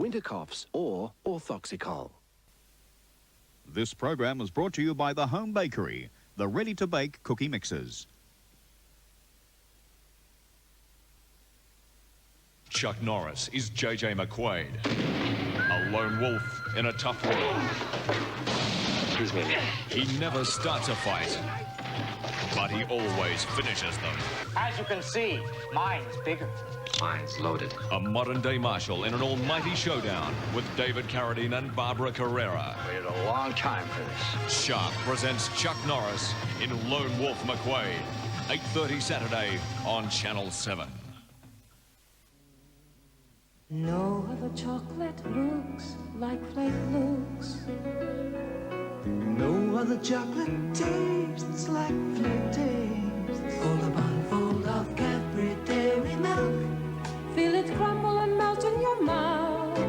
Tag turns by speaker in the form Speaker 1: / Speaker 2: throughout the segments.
Speaker 1: winter coughs or orthoxicol.
Speaker 2: This program was brought to you by the Home Bakery, the ready-to-bake cookie mixes.
Speaker 3: Chuck Norris is JJ McQuaid, a lone wolf in a tough world.
Speaker 4: Excuse me.
Speaker 3: He never starts a fight, but he always finishes them.
Speaker 5: As you can see, mine's bigger.
Speaker 4: Mine's loaded.
Speaker 3: A modern-day marshal in an almighty showdown with David Carradine and Barbara Carrera.
Speaker 5: Waited a long time for this.
Speaker 3: Sharp presents Chuck Norris in Lone Wolf McQuaid, 8:30 Saturday on Channel 7.
Speaker 6: No other chocolate looks like Flake looks.
Speaker 7: No other chocolate tastes like Flake tastes. Fold a bun, fold of Cadbury Dairy Milk.
Speaker 6: Feel it crumble and melt in your mouth.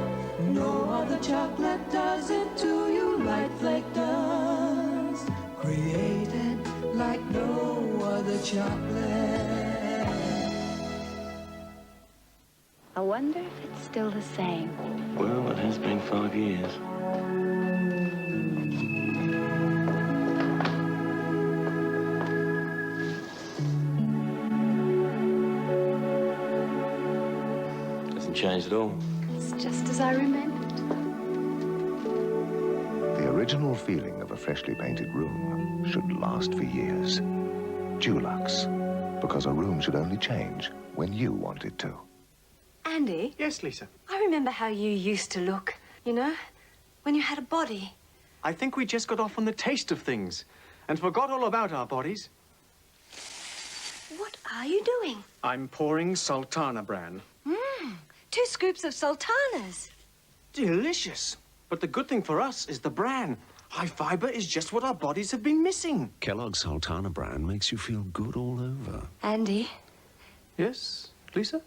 Speaker 7: No other chocolate does it to you like Flake does. Created like no other chocolate.
Speaker 8: I wonder if it's still the same.
Speaker 4: Well, it has been 5 years. Hasn't changed at all.
Speaker 8: It's just as I remembered.
Speaker 9: The original feeling of a freshly painted room should last for years. Dulux, because a room should only change when you want it to.
Speaker 10: Andy?
Speaker 11: Yes, Lisa?
Speaker 10: I remember how you used to look, you know, when you had a body.
Speaker 11: I think we just got off on the taste of things and forgot all about our bodies.
Speaker 10: What are you doing?
Speaker 11: I'm pouring Sultana bran.
Speaker 10: 2 scoops of sultanas.
Speaker 11: Delicious. But the good thing for us is the bran. High fiber is just what our bodies have been missing.
Speaker 12: Kellogg's Sultana bran makes you feel good all over.
Speaker 10: Andy?
Speaker 11: Yes, Lisa?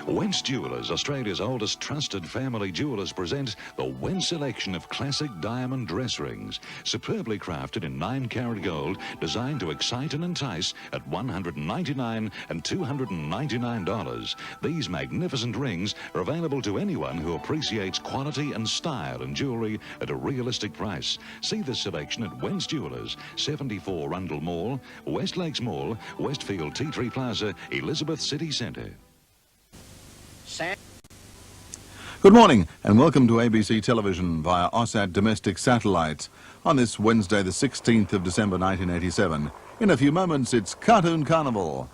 Speaker 13: Wentz Jewellers, Australia's oldest trusted family jewellers, present the Wentz selection of classic diamond dress rings, superbly crafted in 9-carat gold, designed to excite and entice at $199 and $299. These magnificent rings are available to anyone who appreciates quality and style in jewellery at a realistic price. See this selection at Wentz Jewellers, 74 Rundle Mall, West Lakes Mall, Westfield Tea Tree Plaza, Elizabeth City Centre.
Speaker 14: Good morning and welcome to ABC Television via AUSSAT domestic satellites on this Wednesday the 16th of December 1987. In a few moments it's Cartoon Carnival.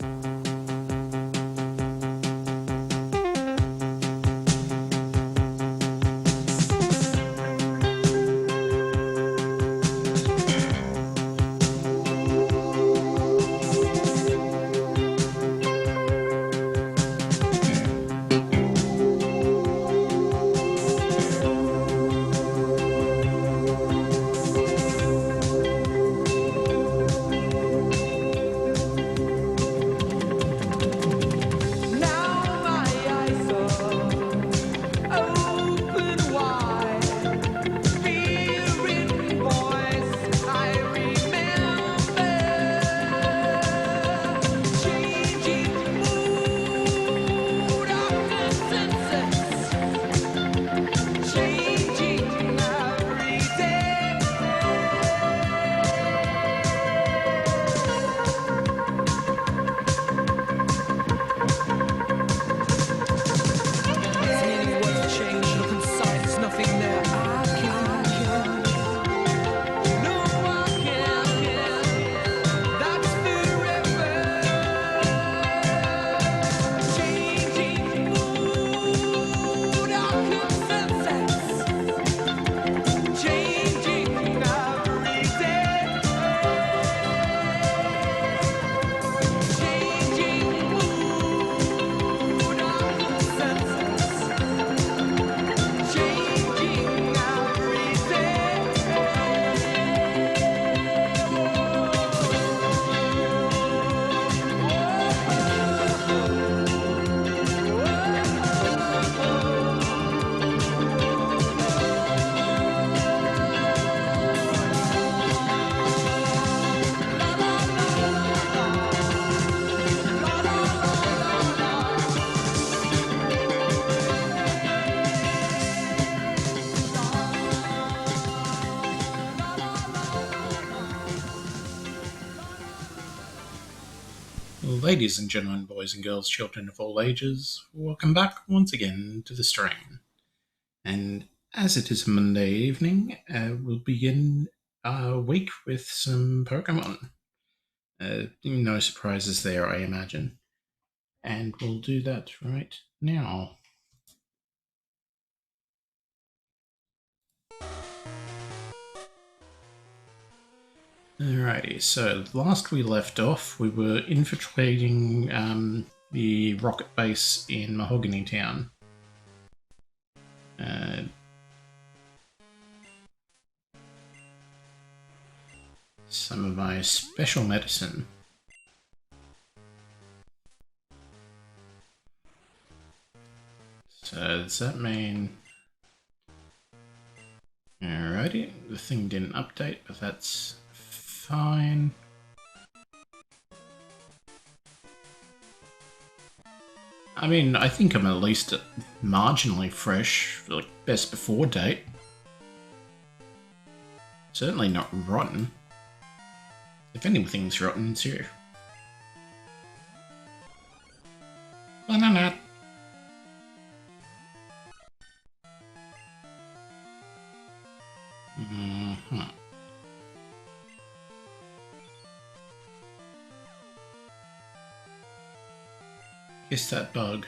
Speaker 15: Ladies and gentlemen, boys and girls, children of all ages, welcome back once again to the stream. And as it is Monday evening, we'll begin our week with some Pokemon. No surprises there, I imagine. And we'll do that right now. Alrighty, so last we left off, we were infiltrating the rocket base in Mahogany Town. Some of my special medicine. So does that mean... Alrighty, the thing didn't update, but that's fine. I mean, I think I'm at least marginally fresh, like best before date. Certainly not rotten. If anything's rotten, it's here. Banana. Kiss that bug.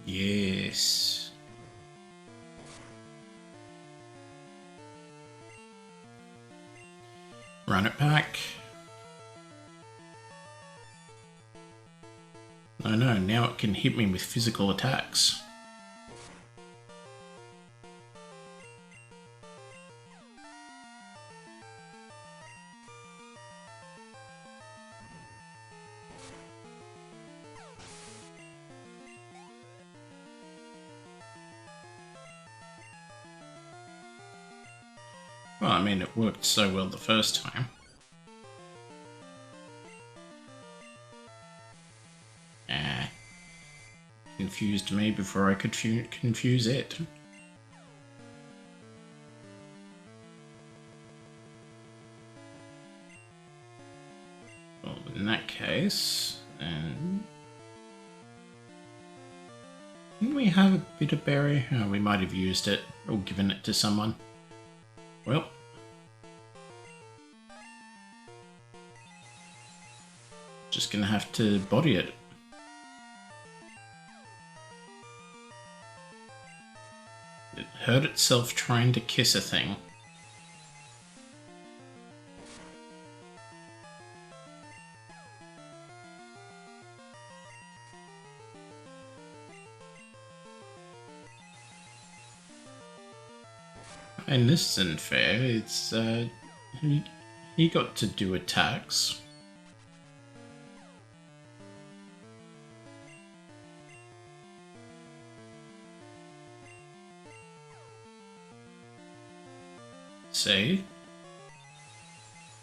Speaker 15: Yes. Run it back. Oh no, now it can hit me with physical attacks. Well, I mean, it worked so well the first time. Confused me before I could confuse it. Well, in that case, didn't we have a bit of berry? Oh, we might have used it or given it to someone. Well, just gonna have to body it. It hurt itself trying to kiss a thing. And this isn't fair. It's he got to do attacks. See?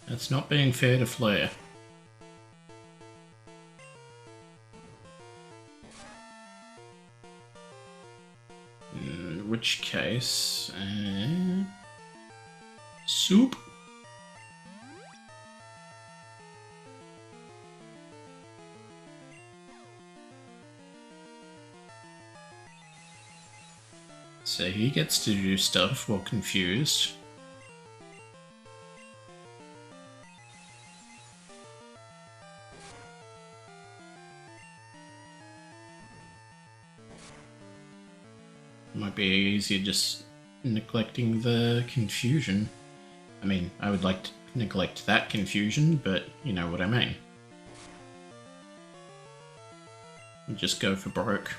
Speaker 15: That's not being fair to Flare. In which case... soup? So he gets to do stuff while confused. Might be easier just neglecting the confusion. I mean, I would like to neglect that confusion, but you know what I mean. Just go for broke.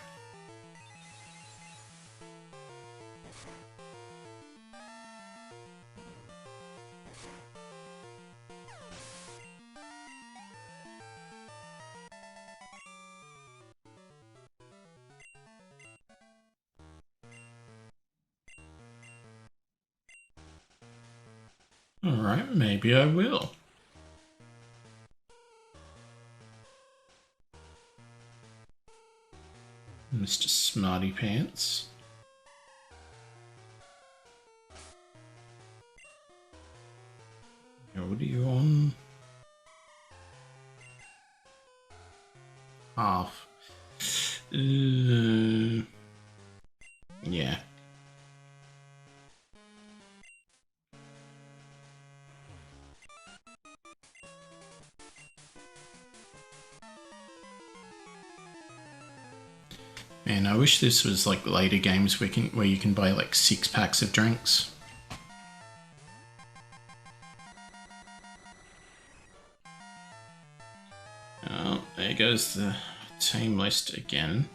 Speaker 15: Alright, maybe I will. Mr. Smarty Pants. what are you on? Half. Yeah. Man, I wish this was like later games where you can buy like 6 packs of drinks. Oh, there goes the team list again.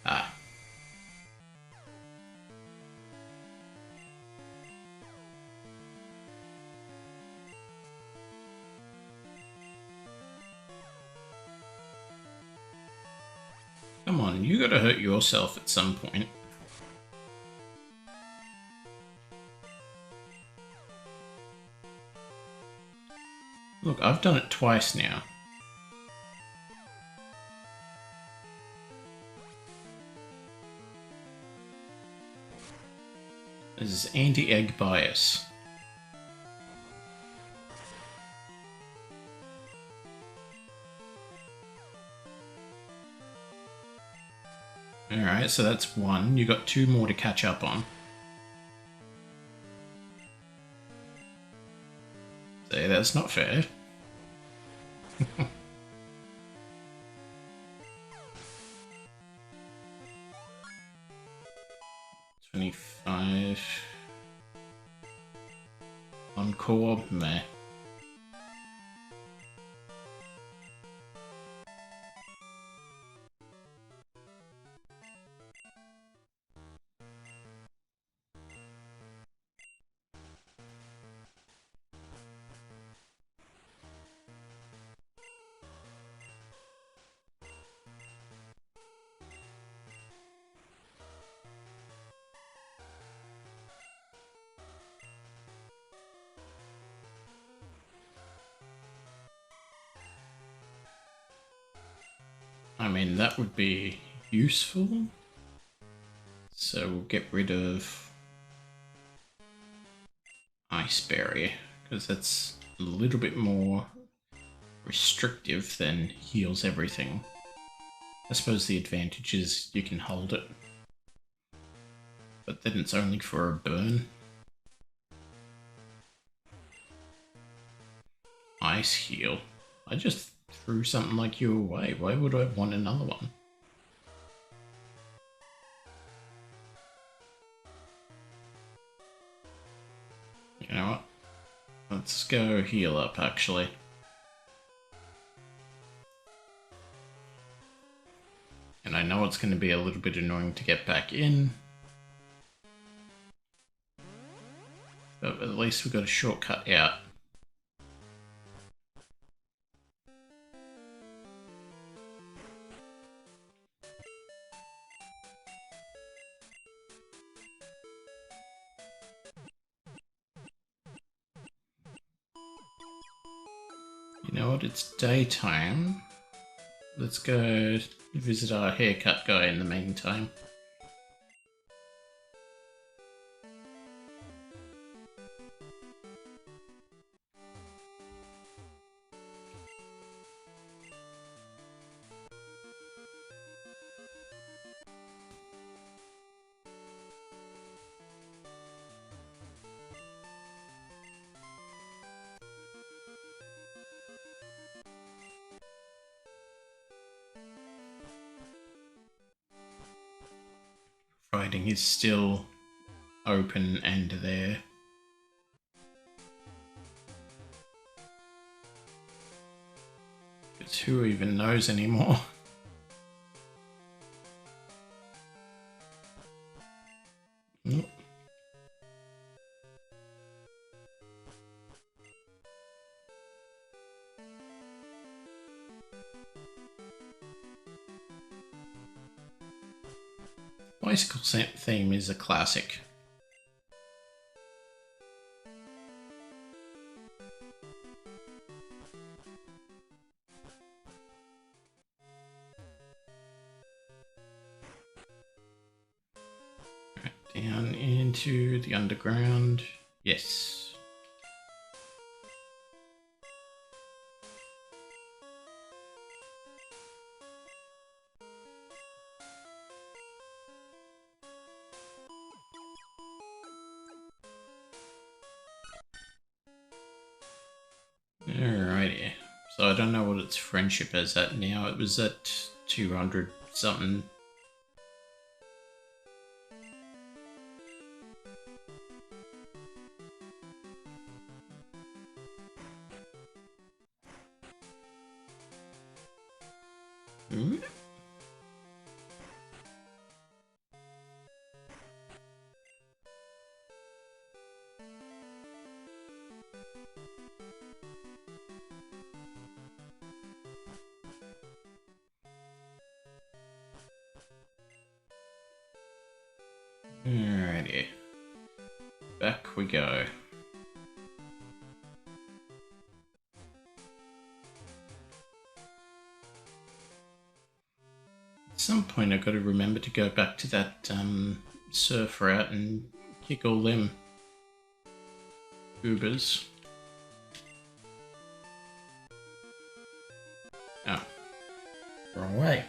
Speaker 15: Ah. Come on, you gotta hurt yourself at some point. Look, I've done it twice now. This is anti-egg bias. Alright, so that's 1. You got 2 more to catch up on. See, that's not fair. 25. Encore, meh. I mean, that would be useful. So we'll get rid of Iceberry, because that's a little bit more restrictive than heals everything. I suppose the advantage is you can hold it, but then it's only for a burn. Ice heal. I just threw something like you away. Why would I want another one? You know what? Let's go heal up, actually. And I know it's going to be a little bit annoying to get back in. But at least we've got a shortcut out. You know what? It's daytime. Let's go visit our haircut guy in the meantime. Writing is still open and there. But who even knows anymore? Nope. Bicycle theme is a classic. Down into the underground. Yes. Alrighty. So I don't know what its friendship is at now. It was at 200 something. Ooh. Alrighty. Back we go. At some point I've got to remember to go back to that surf route and kick all them goobers. Oh. Wrong way.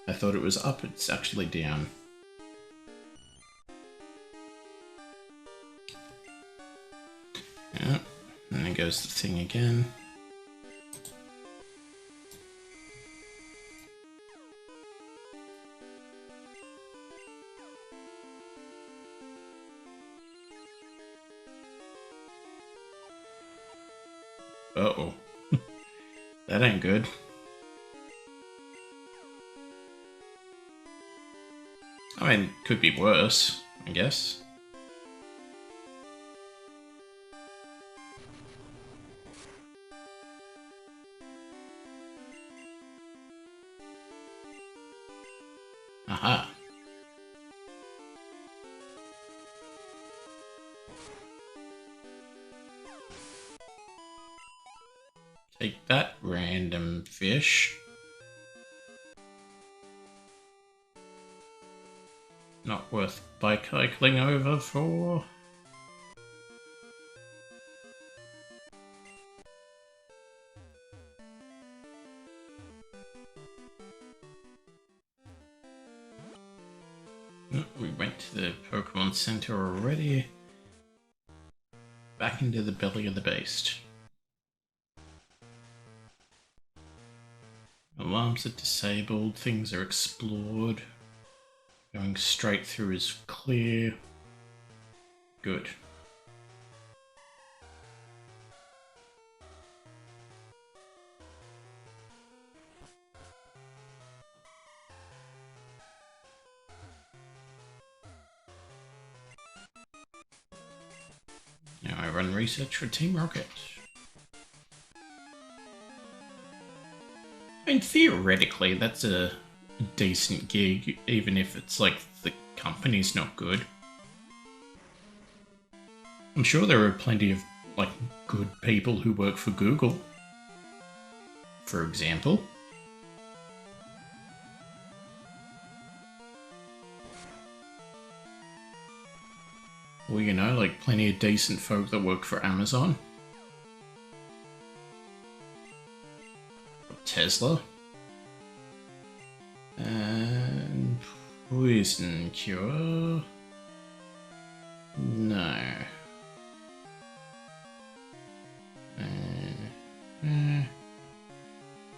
Speaker 15: I thought it was up, it's actually down. Yeah, and there goes the thing again. Uh-oh. That ain't good. I mean, could be worse, I guess. Aha. Take that, random fish. Not worth bike-cycling over for. We went to the Pokémon Center already. Back into the belly of the beast. Alarms are disabled, things are explored. Going straight through is clear. Good. Now I run research for Team Rocket. I mean, theoretically, that's a decent gig, even if it's like the company's not good. I'm sure there are plenty of like good people who work for Google, for example. Or, you know, like plenty of decent folk that work for Amazon. Or Tesla. And poison cure. No.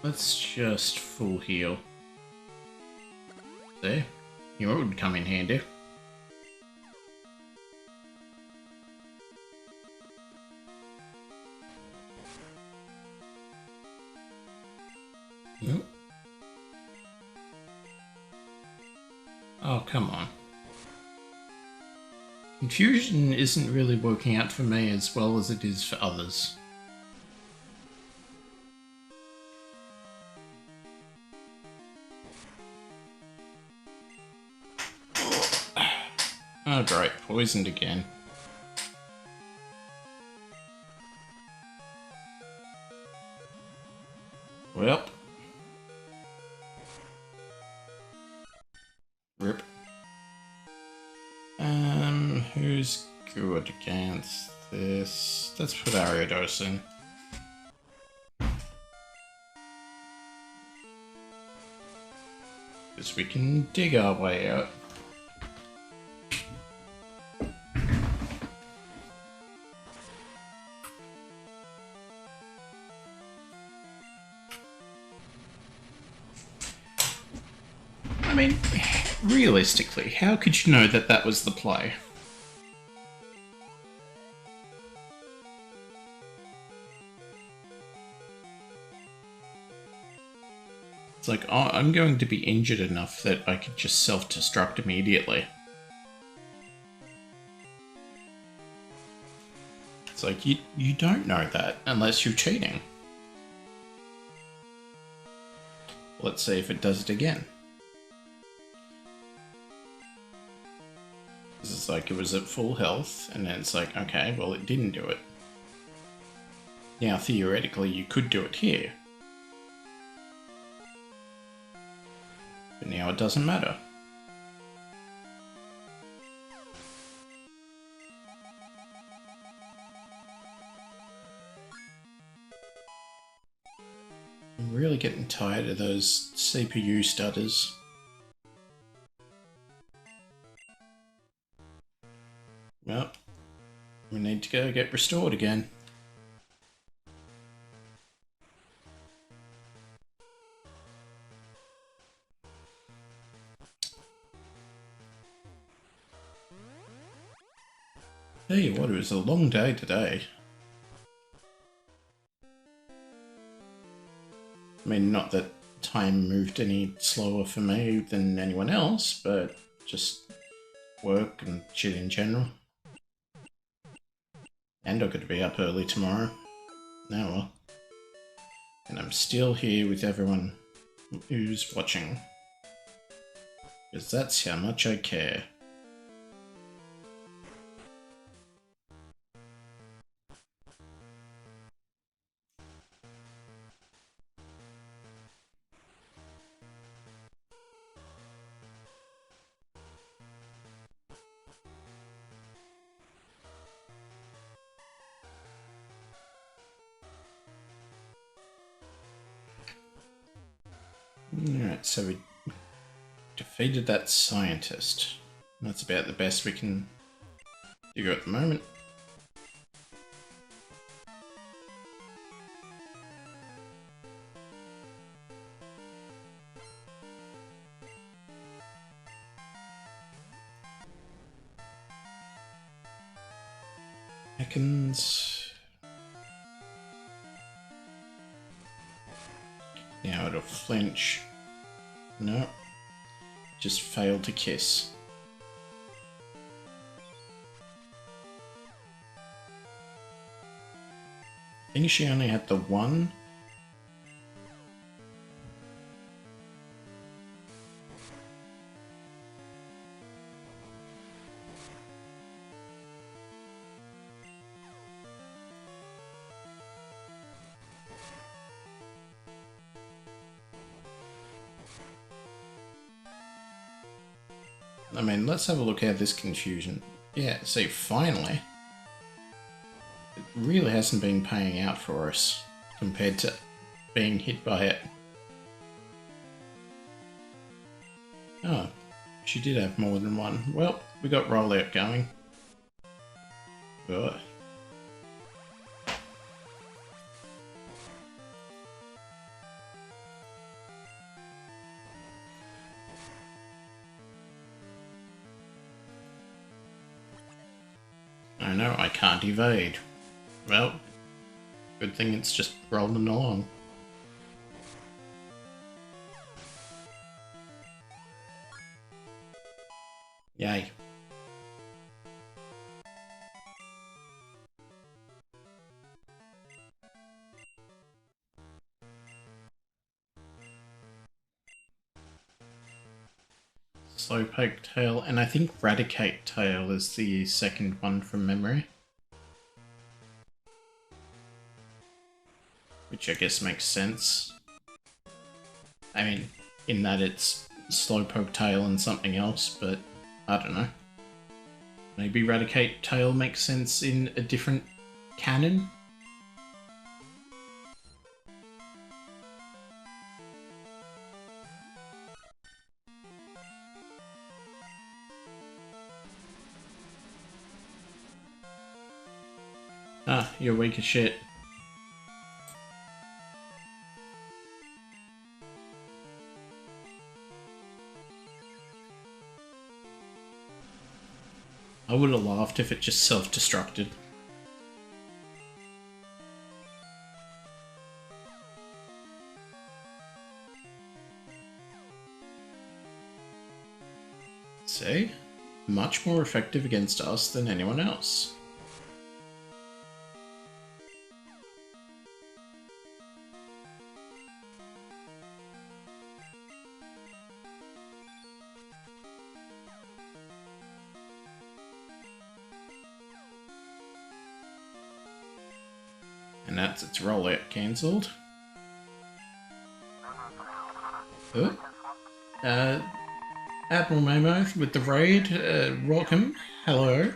Speaker 15: Let's just full heal. See? You know what would come in handy? Nope. Oh, come on. Confusion isn't really working out for me as well as it is for others. Oh great, poisoned again. Well. Rip. it against this. Let's put Ariados in. Because we can dig our way out. I mean, realistically, how could you know that that was the play? It's like, oh, I'm going to be injured enough that I could just self-destruct immediately. It's like, you don't know that unless you're cheating. Let's see if it does it again. It's like it was at full health, and then it's like, okay, well, it didn't do it. Now, theoretically, you could do it here. But now it doesn't matter. I'm really getting tired of those CPU stutters. Well, we need to go get restored again. Tell you what, it was a long day today. I mean, not that time moved any slower for me than anyone else, but just work and shit in general. And I've got to be up early tomorrow. Now well. And I'm still here with everyone who's watching. Because that's how much I care. Alright, so we defeated that scientist. That's about the best we can do at the moment. Seconds. Now it'll flinch. No. Just failed to kiss. I think she only had the one. I mean, let's have a look at this confusion. Yeah, see, finally. It really hasn't been paying out for us compared to being hit by it. Oh, she did have more than one. Well, we got rollout going. Ugh. I know, I can't evade. Well, good thing it's just rolling along. Yay. Slowpoke tail, and I think Radicate tail is the second one from memory. Which I guess makes sense. I mean, in that it's Slowpoke tail and something else, but I don't know. Maybe Eradicate Tail makes sense in a different canon? Ah, you're weak as shit. I would have laughed if it just self-destructed. See? Much more effective against us than anyone else. And that's its rollout cancelled. Oh. Admiral Mammoth with the raid, welcome. Hello.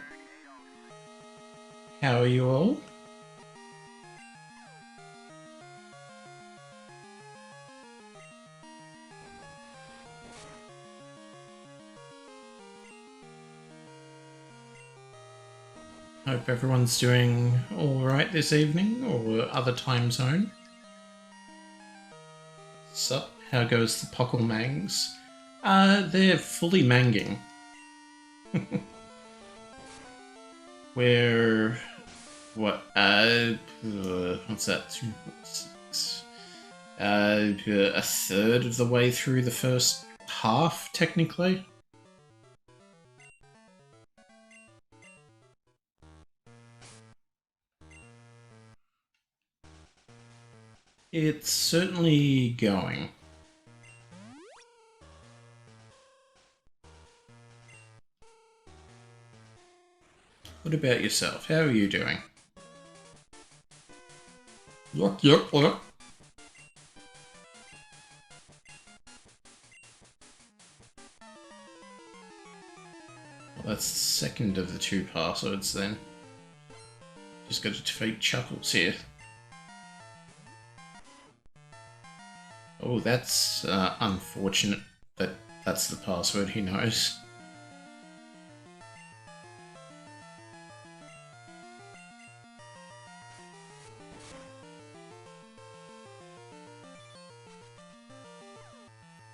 Speaker 15: How are you all? Hope everyone's doing alright this evening, or other time zone. Sup? How goes the Pokémons? They're fully manging. We're... what? What's that? A third of the way through the first half, technically. It's certainly going. What about yourself? How are you doing? Yep. Well, that's the second of the two passwords then. Just got to defeat Chuckles here. Oh, that's unfortunate that that's the password he knows.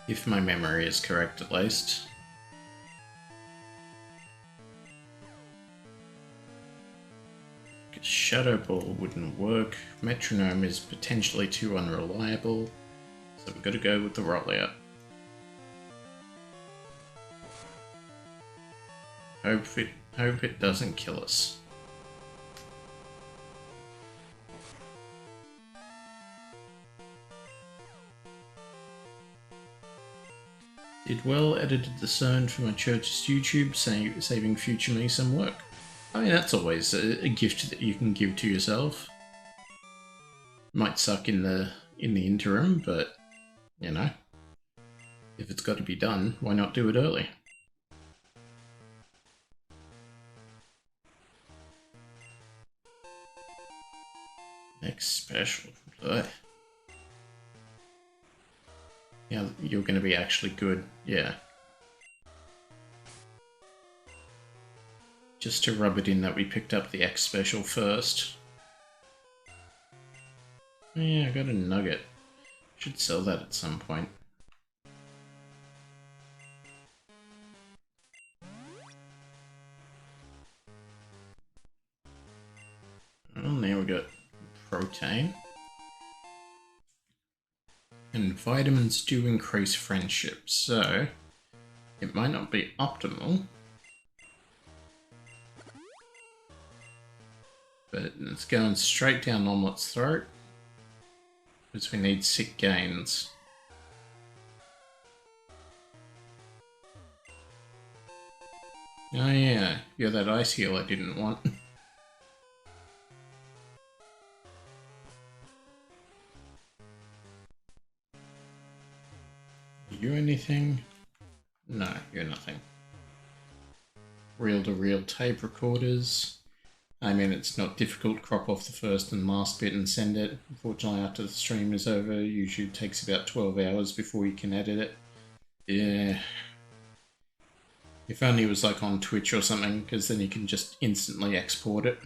Speaker 15: If my memory is correct, at least. Shadow Ball wouldn't work. Metronome is potentially too unreliable. So we've got to go with the rollout. Hope it doesn't kill us. Did well, edited the CERN for my church's YouTube, saving future me some work. I mean, that's always a gift that you can give to yourself. Might suck in the interim, but, you know, if it's got to be done, why not do it early? Next special. Ugh. Yeah, you're going to be actually good. Yeah. Just to rub it in that we picked up the X special first. Yeah, I got a nugget. Should sell that at some point. Well, now we got protein. And vitamins do increase friendship, so it might not be optimal. But it's going straight down Omellet's throat. Because we need sick gains. Oh yeah, you're that ice heal I didn't want. You anything? No, you're nothing. reel-to-reel tape recorders. I mean, it's not difficult. Crop off the first and last bit and send it. Unfortunately, after the stream is over, usually takes about 12 hours before you can edit it. Yeah. If only it was like on Twitch or something, because then you can just instantly export it.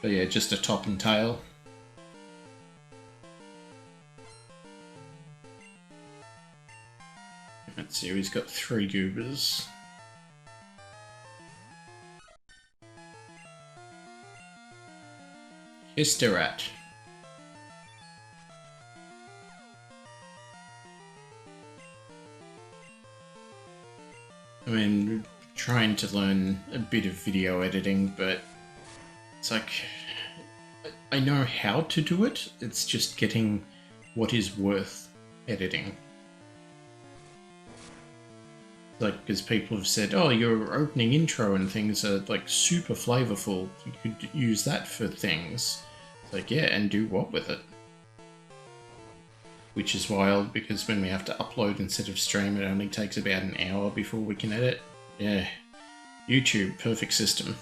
Speaker 15: But yeah, just a top and tail. Let's see, he's got 3 goobers. Histerat. I mean, trying to learn a bit of video editing, but it's like, I know how to do it, it's just getting what is worth editing. Like, because people have said, oh, your opening intro and things are like super flavorful, you could use that for things. It's like, yeah, and do what with it? Which is wild, because when we have to upload instead of stream, it only takes about an hour before we can edit. Yeah, YouTube, perfect system.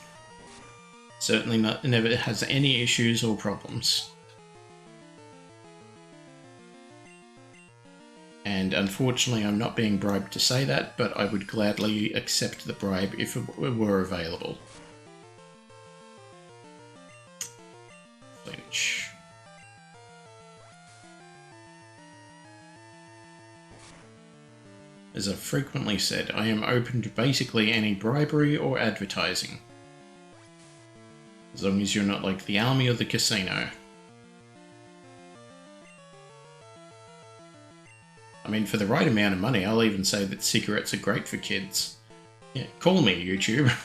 Speaker 15: Certainly never has any issues or problems. And unfortunately, I'm not being bribed to say that, but I would gladly accept the bribe if it were available. Flinch. As I've frequently said, I am open to basically any bribery or advertising. As long as you're not like the army or the casino. I mean, for the right amount of money, I'll even say that cigarettes are great for kids. Yeah, call me, YouTube.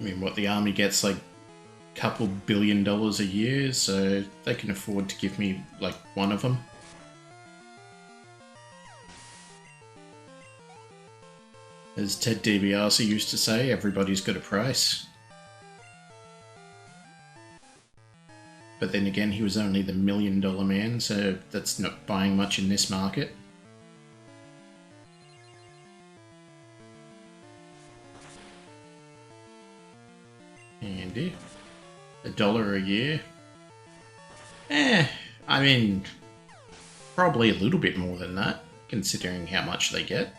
Speaker 15: I mean, what, the army gets like a couple $1 billion a year, so they can afford to give me like one of them. As Ted DiBiase used to say, everybody's got a price. But then again, he was only the $1 million man, so that's not buying much in this market. And yeah, $1 a year. I mean, probably a little bit more than that, considering how much they get.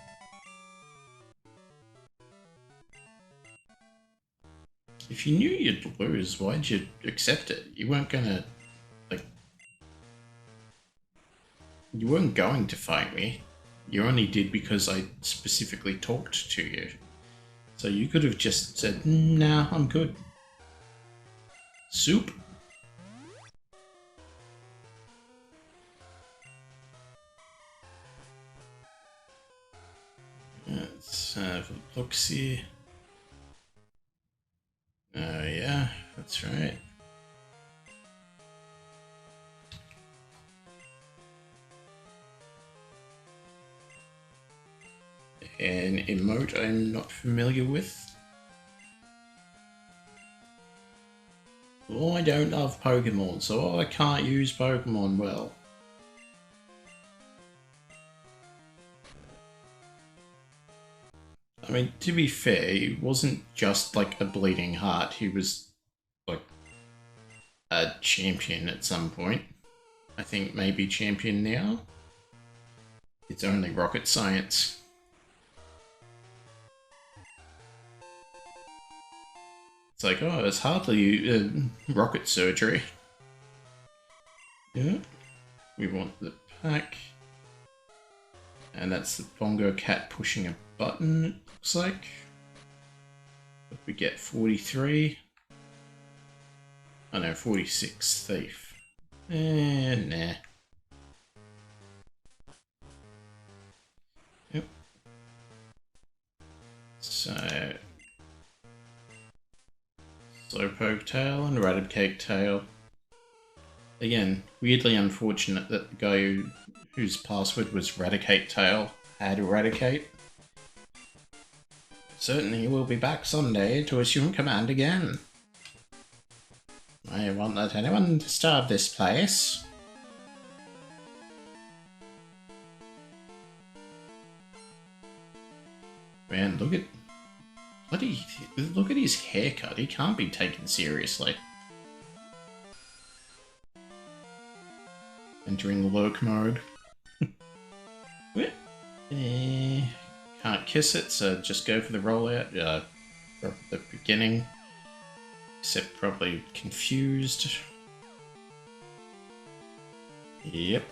Speaker 15: If you knew you'd lose, why'd you accept it? You weren't gonna, like... You weren't going to fight me. You only did because I specifically talked to you. So you could have just said, nah, I'm good. Soup. Let's have a look-see. Oh yeah, that's right. An emote I'm not familiar with. Well, I don't love Pokemon, so I can't use Pokemon well. I mean, to be fair, he wasn't just like a bleeding heart, he was like a champion at some point. I think maybe champion now. It's only rocket science. It's like, oh, it's hardly rocket surgery. Yeah, we want the pack. And that's the Bongo Cat pushing a button, it looks like. But we get 43. Oh no, 46, Thief. Nah. Yep. So... Slowpoke Tail and Raticate Tail. Again, weirdly unfortunate that the guy whose password was Raticate Tail had Eradicate. Certainly will be back someday to assume command again. I won't let anyone disturb this place. Man, look at his haircut. He can't be taken seriously. Entering the lurk mode. Can't kiss it, so just go for the rollout from the beginning. Except probably confused. Yep.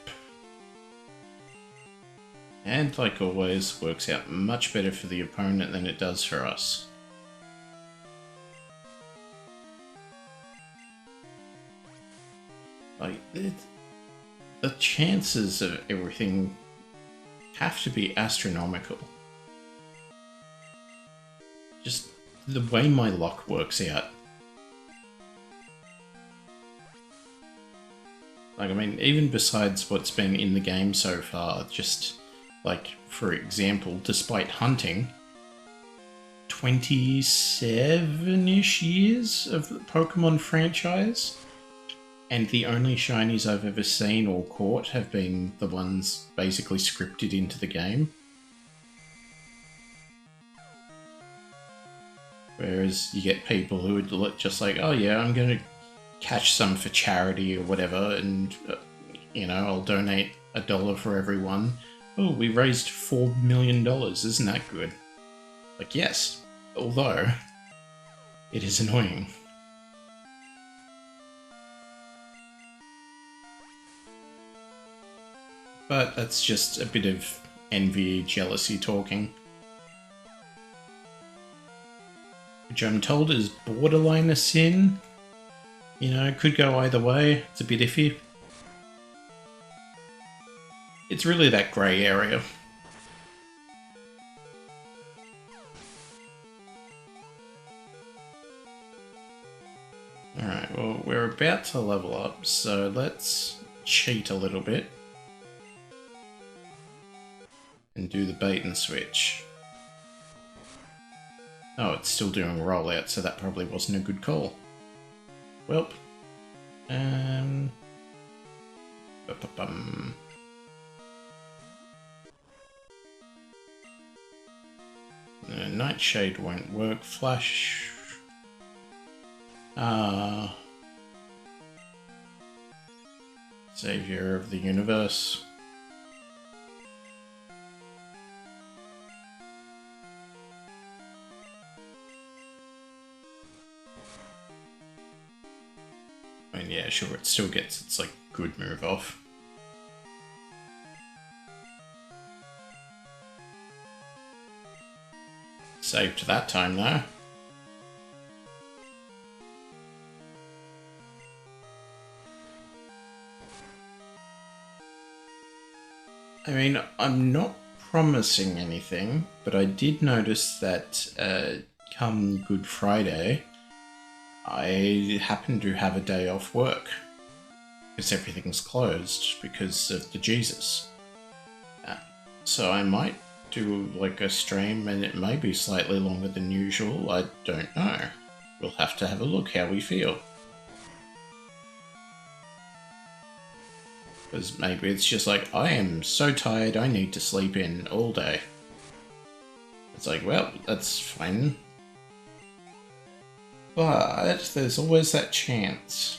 Speaker 15: And like always, works out much better for the opponent than it does for us. Like, the chances of everything have to be astronomical. Just the way my luck works out. Like, I mean, even besides what's been in the game so far, just, like, for example, despite hunting 27-ish years of the Pokemon franchise, and the only shinies I've ever seen or caught have been the ones basically scripted into the game. Whereas you get people who would just like, oh yeah, I'm going to catch some for charity or whatever, and, you know, I'll donate $1 for every one. Oh, we raised $4 million, isn't that good? Like, yes, although it is annoying. But that's just a bit of envy, jealousy talking. Which I'm told is borderline a sin. You know, it could go either way. It's a bit iffy. It's really that grey area. Alright, well, we're about to level up, so let's cheat a little bit. And do the bait and switch. Oh, it's still doing a rollout, so that probably wasn't a good call. Welp. Nightshade won't work. Flash. Savior of the universe. I mean, yeah, sure, it still gets its, like, good move off. Saved that time, though. I mean, I'm not promising anything, but I did notice that come Good Friday, I happen to have a day off work because everything's closed because of the Jesus. So I might do like a stream, and it may be slightly longer than usual. I don't know. We'll have to have a look how we feel. Because maybe it's just like, I am so tired, I need to sleep in all day. It's like, well, that's fine. But there's always that chance.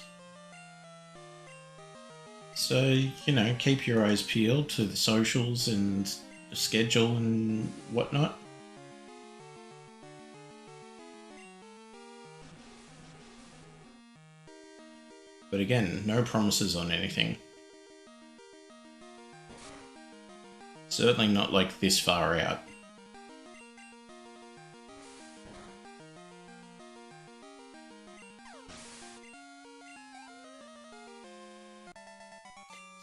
Speaker 15: So, you know, keep your eyes peeled to the socials and the schedule and whatnot. But again, no promises on anything. Certainly not like this far out.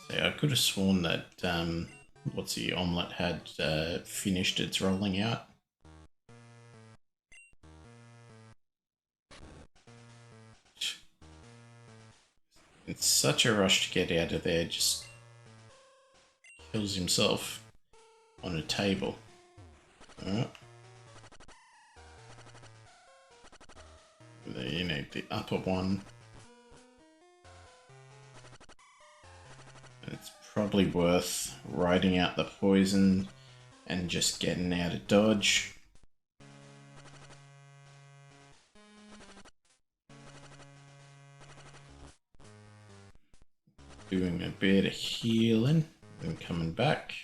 Speaker 15: So I could have sworn that, what's the omelette had finished its rolling out. It's such a rush to get out of there, just kills himself on a table. You need the upper one. probably worth riding out the poison and just getting out of dodge. Doing a bit of healing and coming back.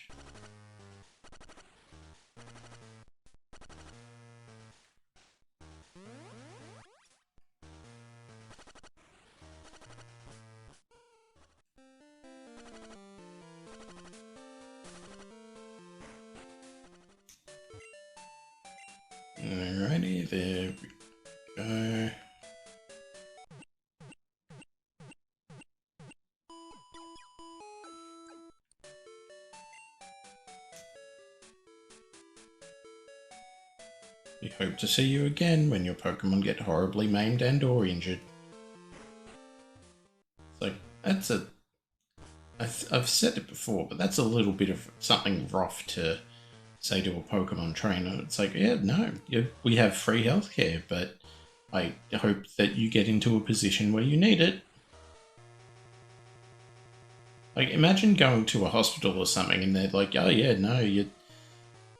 Speaker 15: Alrighty, there we go. We hope to see you again when your Pokemon get horribly maimed and or injured. It's like, that's a... I've said it before, but that's a little bit of something rough to say to a Pokemon trainer. It's like, yeah, no, we have free healthcare, but I hope that you get into a position where you need it. Like, imagine going to a hospital or something and they're like, oh yeah, no,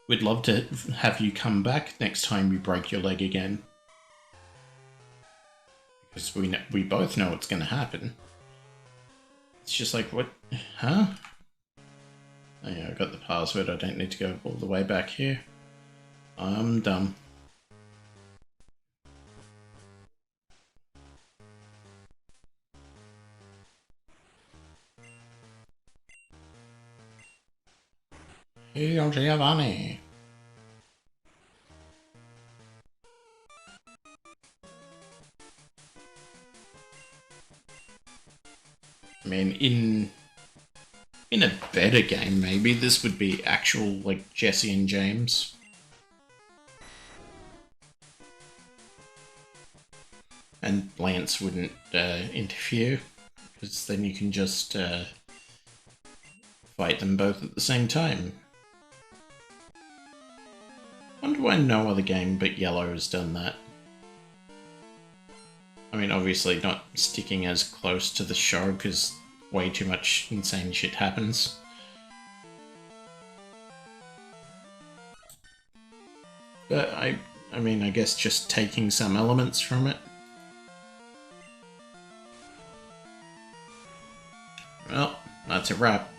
Speaker 15: we'd love to have you come back next time you break your leg again. Because we both know it's going to happen. It's just like, what? Huh? Oh yeah, I got the password. I don't need to go all the way back here. I'm dumb. Hey, Giovanni. I mean, in a better game, maybe this would be actual, like, Jesse and James. And Lance wouldn't interfere, because then you can just fight them both at the same time. I wonder why no other game but Yellow has done that. I mean, obviously not sticking as close to the show, because way too much insane shit happens. But I mean, I guess just taking some elements from it. Well, that's a wrap.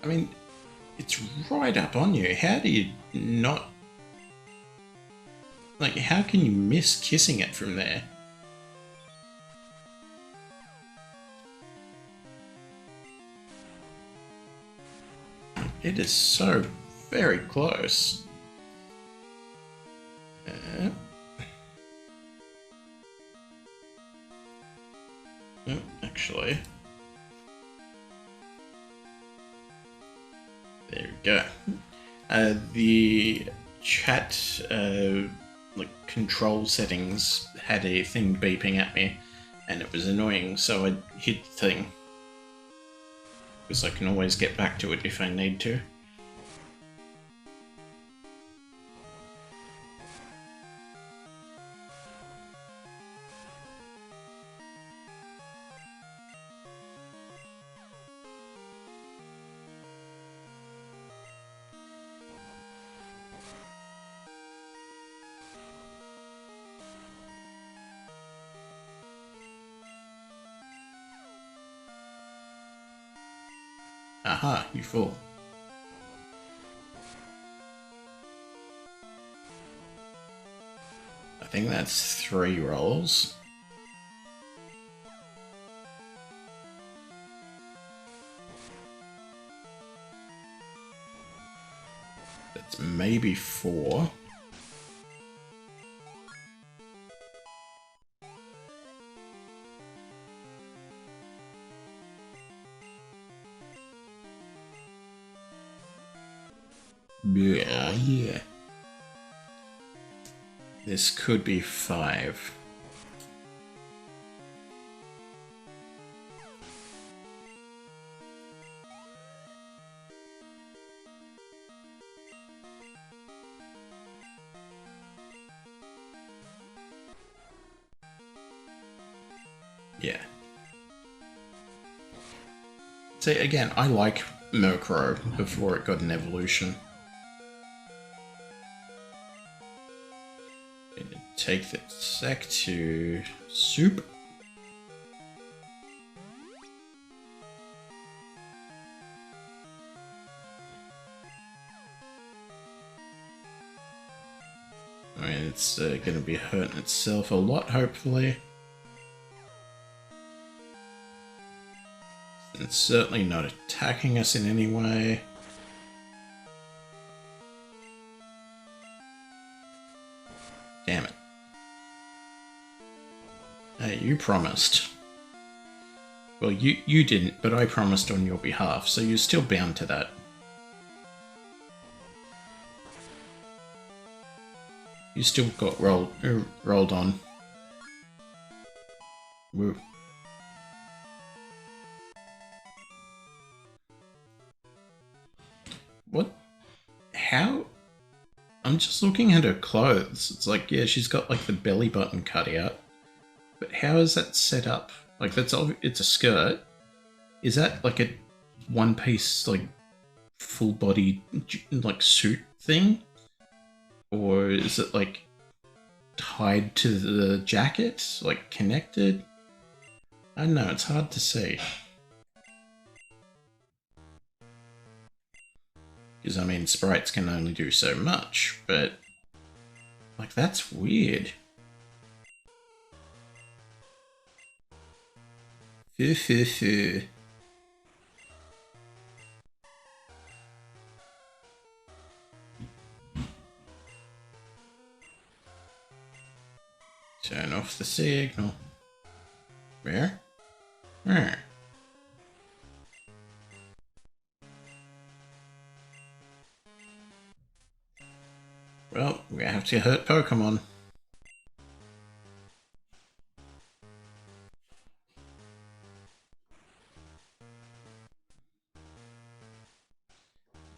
Speaker 15: I mean, it's right up on you. How do you not... Like, how can you miss kissing it from there? It is so very close. Oh, actually... There we go. The chat like control settings had a thing beeping at me, and it was annoying, so I hid the thing. Because I can always get back to it if I need to. Aha, you fool. I think that's 3 rolls. That's maybe 4. Yeah. This could be 5. Yeah. See, again, I like Murkrow before it got an evolution. Take the sec to soup. I mean, it's going to be hurting itself a lot, hopefully. It's certainly not attacking us in any way. Damn it. Hey, you promised. Well, you didn't, but I promised on your behalf, so you're still bound to that. You still got rolled on. Woo. What? How? I'm just looking at her clothes. It's like, yeah, she's got like the belly button cut out. But how is that set up? Like, it's a skirt. Is that like a one-piece, like, full-body, like, suit thing? Or is it, like, tied to the jacket? Like, connected? I don't know, it's hard to see. Because, I mean, sprites can only do so much, but... like, that's weird. Turn off the signal. Where? Where? Well, we have to hurt Pokémon.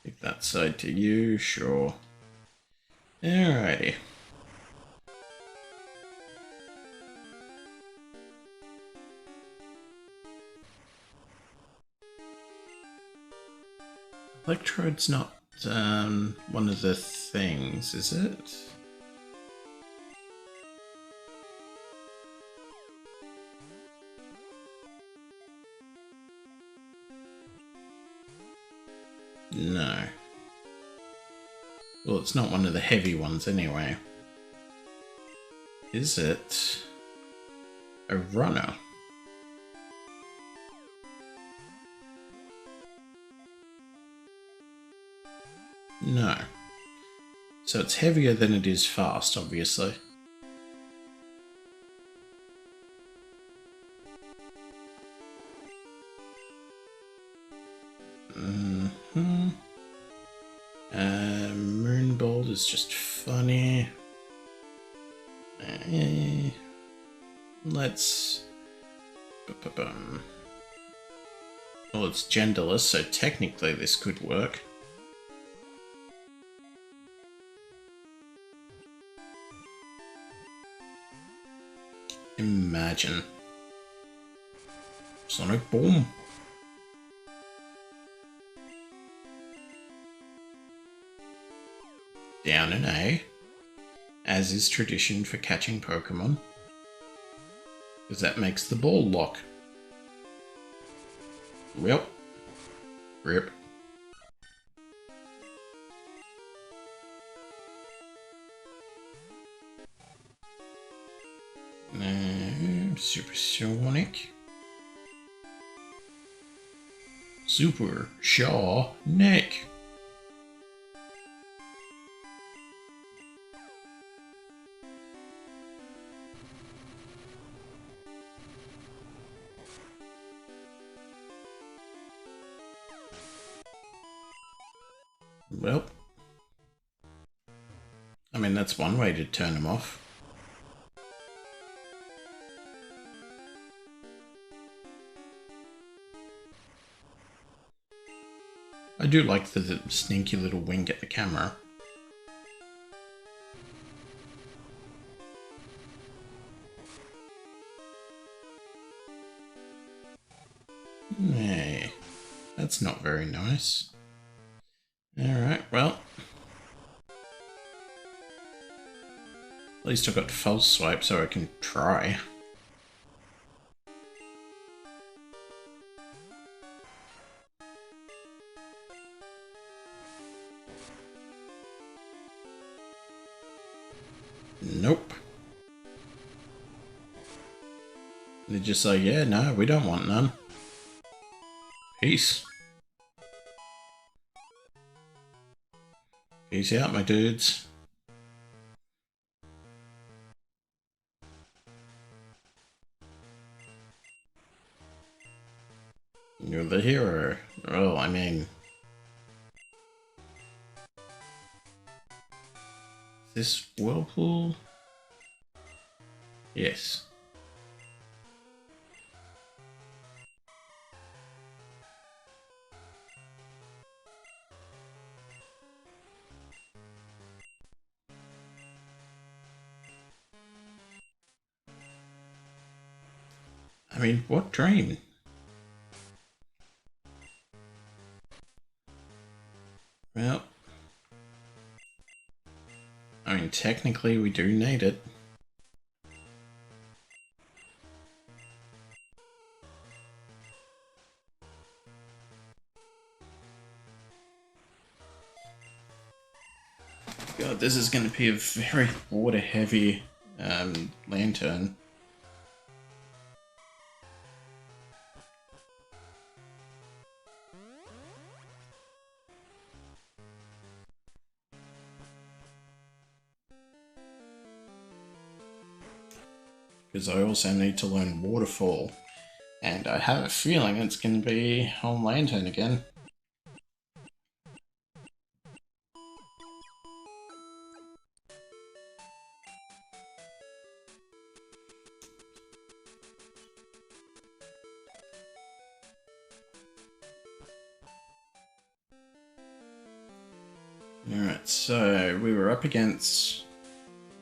Speaker 15: Take that side to you, sure. Alrighty. Electrode's not one of the things, is it? No. Well, it's not one of the heavy ones anyway. Is it a runner? No. So it's heavier than it is fast, obviously. Moonbolt is just funny. Let's... well, it's genderless, so technically this could work. Imagine. Sonic Boom. Down an A, as is tradition for catching Pokemon, because that makes the ball lock. Well, rip. Supersonic. Super Shaw Neck. Well, I mean, that's one way to turn them off. I do like the sneaky little wink at the camera. That's not very nice. Alright, well. At least I've got false swipe so I can try. Nope. They're just like, yeah, no, we don't want none. Peace. Peace out, my dudes. You're the hero. Oh, I mean... This whirlpool? Yes. I mean, what dream? Well... I mean, technically we do need it. God, this is going to be a very water-heavy lantern. Because I also need to learn Waterfall, and I have a feeling it's going to be on Lantern again. Alright, so we were up against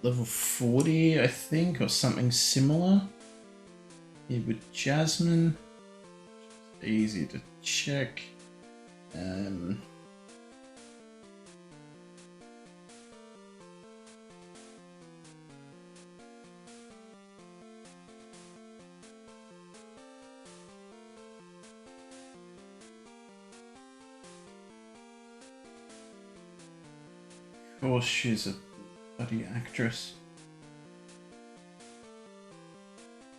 Speaker 15: level 40, I think, or something similar. Here with Jasmine. Easy to check. Of course, she's a bloody actress.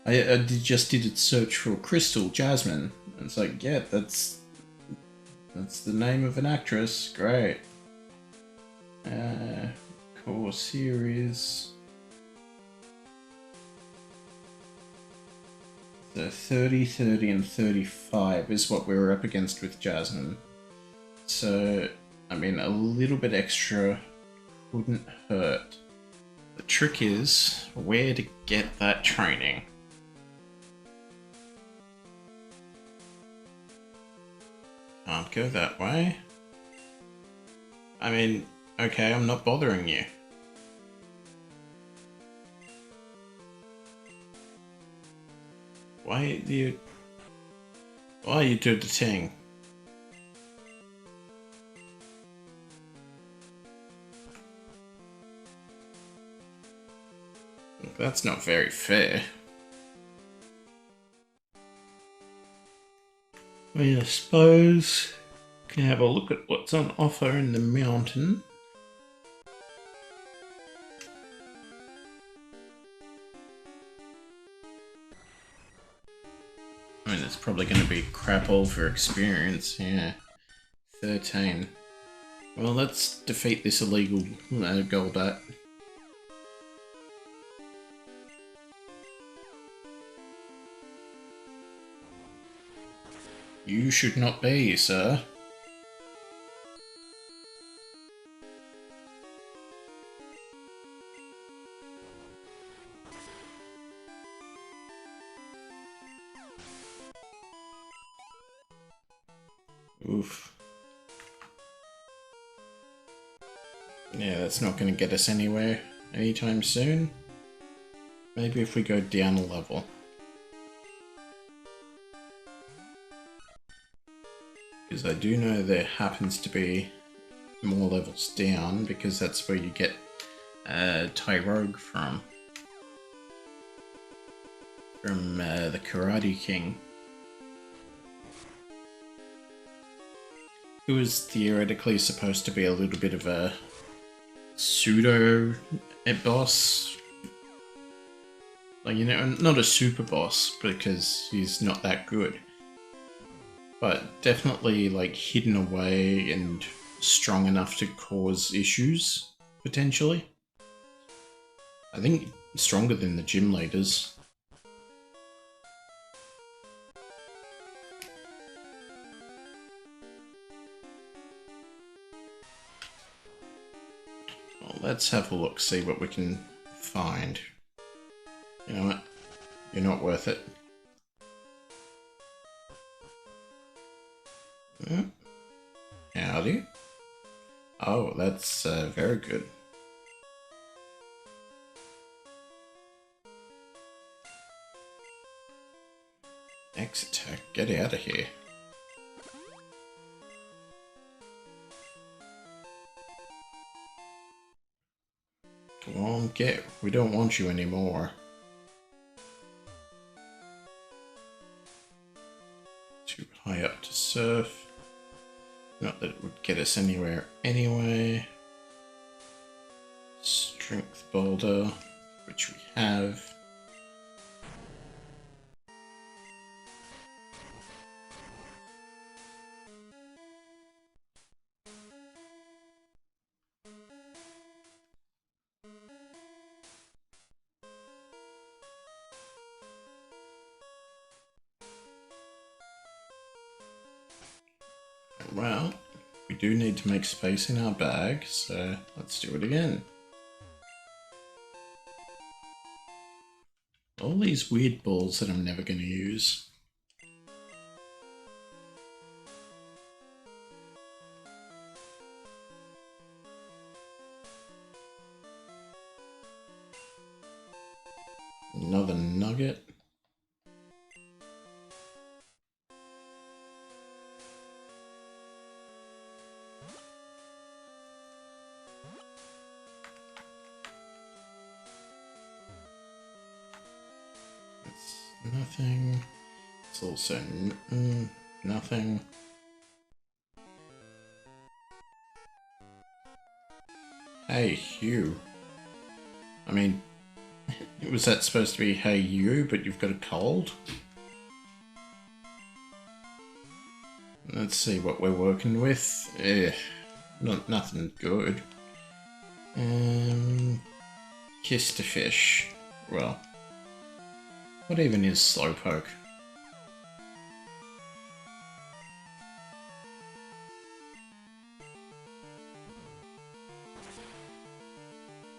Speaker 15: I just did a search for Crystal Jasmine, and it's like, yeah, that's the name of an actress. Great. Core series. So 30, 30, and 35 is what we were up against with Jasmine. So, I mean, a little bit extra wouldn't hurt. The trick is where to get that training. Can't go that way. I mean, okay, I'm not bothering you. Why do you do the thing? That's not very fair. Well, I suppose we can have a look at what's on offer in the mountain. I mean, it's probably going to be crap all for experience, yeah. 13. Well, let's defeat this illegal Goldat. You should not be, sir. Oof. Yeah, that's not going to get us anywhere anytime soon. Maybe if we go down a level. Because I do know there happens to be more levels down, because that's where you get Tyrogue from the Karate King, who is theoretically supposed to be a little bit of a pseudo boss. Like, you know, not a super boss because he's not that good, but definitely like hidden away and strong enough to cause issues, potentially. I think stronger than the gym leaders. Well, let's have a look, see what we can find. You know what? You're not worth it. Howdy. Oh, that's very good. X attack, get out of here. Come on, get. We don't want you anymore. Too high up to surf. Not that it would get us anywhere anyway. Strength boulder, which we have. Well, we do need to make space in our bag, so let's do it again. All these weird balls that I'm never going to use. Another nugget. Nothing. It's also nothing. Hey, Hugh. I mean, was that supposed to be hey you, but you've got a cold? Let's see what we're working with. Nothing good. Kiss to fish. Well, what even is Slowpoke?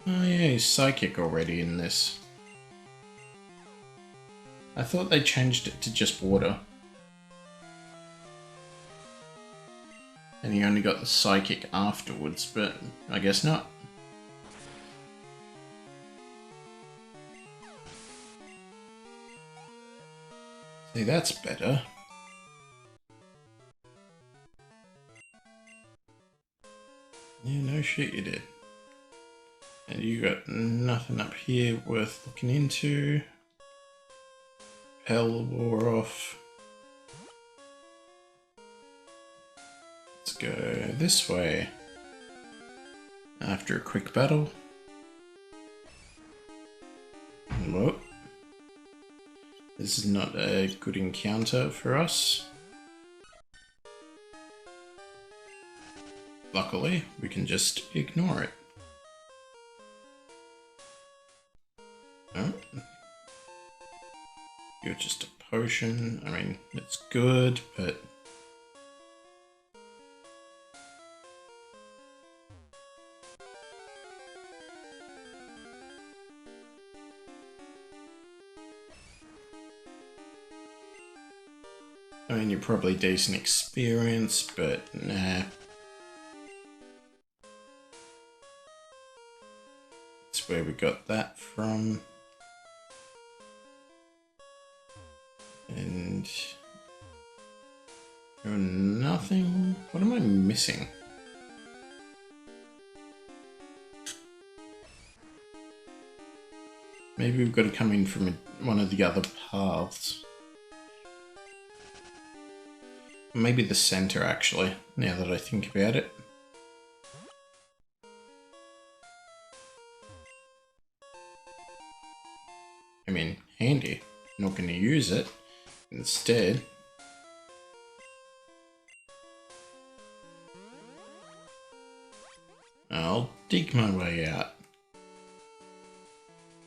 Speaker 15: Oh yeah, he's psychic already in this. I thought they changed it to just water. And he only got the psychic afterwards, but I guess not. See, that's better. Yeah, no shit you did. And you got nothing up here worth looking into. Hell wore off. Let's go this way. After a quick battle. Whoop. This is not a good encounter for us. Luckily, we can just ignore it. Oh. You're just a potion. I mean, it's good, but... I mean, you're probably decent experience, but nah. That's where we got that from. And Nothing. What am I missing? Maybe we've got to come in from one of the other paths. Maybe the center, actually, now that I think about it. I mean, handy. Not going to use it. Instead, I'll dig my way out.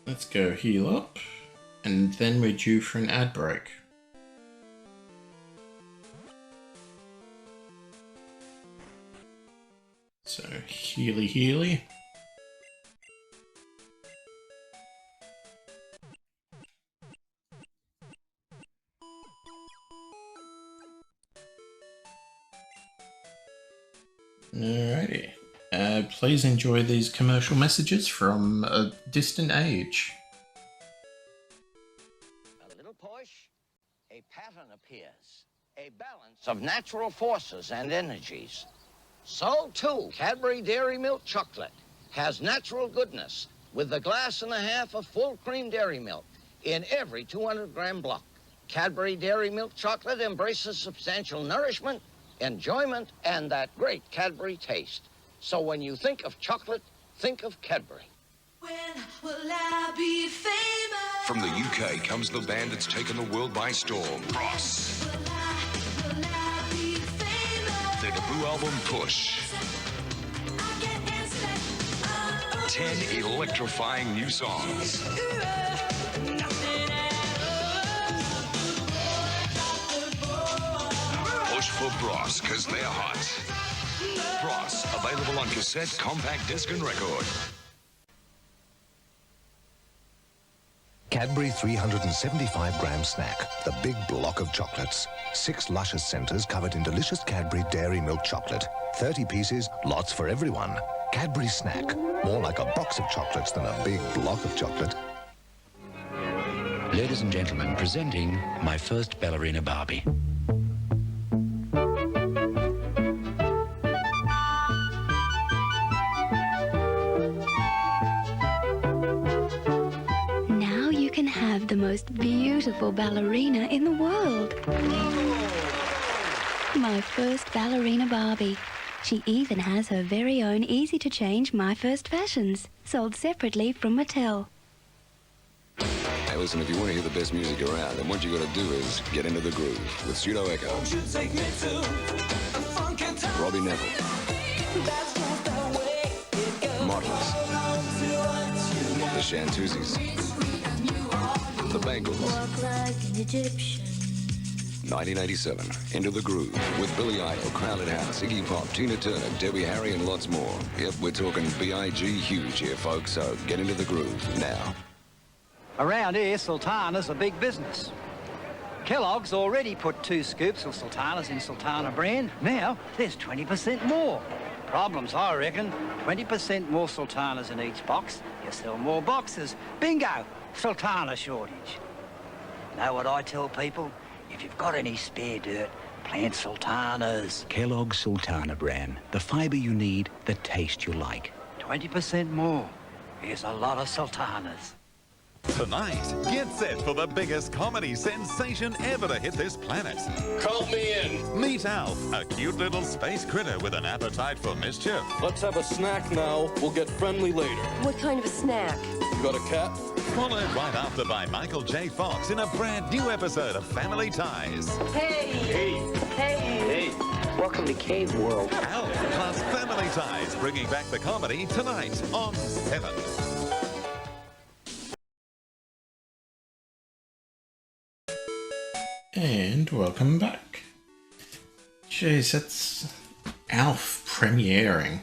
Speaker 15: Let's go heal up, and then we're due for an ad break. So, healy. Alrighty. Please enjoy these commercial messages from a distant age.
Speaker 16: A little push, a pattern appears, a balance of natural forces and energies. So too, Cadbury Dairy Milk Chocolate has natural goodness with a glass and a half of full cream dairy milk in every 200-gram block. Cadbury Dairy Milk Chocolate embraces substantial nourishment, enjoyment, and that great Cadbury taste. So when you think of chocolate, think of Cadbury.
Speaker 7: When will I be famous?
Speaker 17: From the UK comes the band that's taken the world by storm. Ross.
Speaker 7: Will I be famous?
Speaker 17: Their debut album, Push. 10 electrifying new songs. Push for Bros, because they're hot. Bros, available on cassette, compact disc, and record.
Speaker 9: Cadbury 375-gram snack, the big block of chocolates. 6 luscious centres covered in delicious Cadbury Dairy Milk Chocolate. 30 pieces, lots for everyone. Cadbury snack, more like a box of chocolates than a big block of chocolate.
Speaker 18: Ladies and gentlemen, presenting my first ballerina Barbie.
Speaker 8: Now you can have the most beautiful ballerina in the world. My first ballerina Barbie. She even has her very own easy-to-change My First Fashions, sold separately from Mattel.
Speaker 17: Hey, listen, if you want to hear the best music around, then what you got to do is get into the groove with Pseudo Echo, Robbie Neville, Models, the Shantuzis, the Bangles. 1987, Into the Groove, with Billy Idol, Crowded House, Iggy Pop, Tina Turner, Debbie Harry, and lots more. Yep, we're talking B.I.G. huge here, folks, so get into the groove now.
Speaker 5: Around here, Sultana's a big business. Kellogg's already put 2 scoops of Sultanas in Sultana brand. Now, there's 20% more. Problems, I reckon. 20% more Sultanas in each box. You sell more boxes. Bingo! Sultana shortage. Know what I tell people? If you've got any spare dirt, plant Sultanas.
Speaker 18: Kellogg's Sultana brand. The fiber you need, the taste you like.
Speaker 5: 20% more. Here's a lot of Sultanas.
Speaker 19: Tonight, get set for the biggest comedy sensation ever to hit this planet.
Speaker 20: Count me in.
Speaker 19: Meet Alf, a cute little space critter with an appetite for mischief.
Speaker 20: Let's have a snack now. We'll get friendly later.
Speaker 6: What kind of a snack?
Speaker 20: You got a cat?
Speaker 19: Followed right after by Michael J. Fox in a brand new episode of Family Ties.
Speaker 6: Hey!
Speaker 20: Hey!
Speaker 6: Hey!
Speaker 20: Hey!
Speaker 6: Welcome to Cave World.
Speaker 19: Alf plus Family Ties, bringing back the comedy tonight on 7.
Speaker 15: And welcome back. Jeez, that's Alf premiering.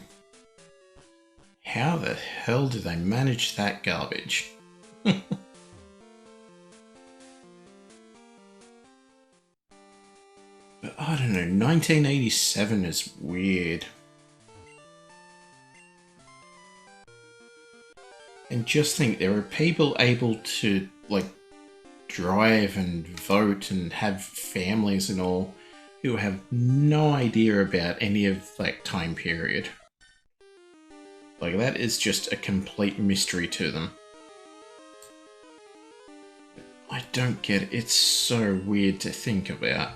Speaker 15: How the hell do they manage that garbage? But I don't know, 1987 is weird. And just think, there are people able to, like, drive and vote and have families and all, who who have no idea about any of that time period. Like, that is just a complete mystery to them. I don't get it. It's so weird to think about.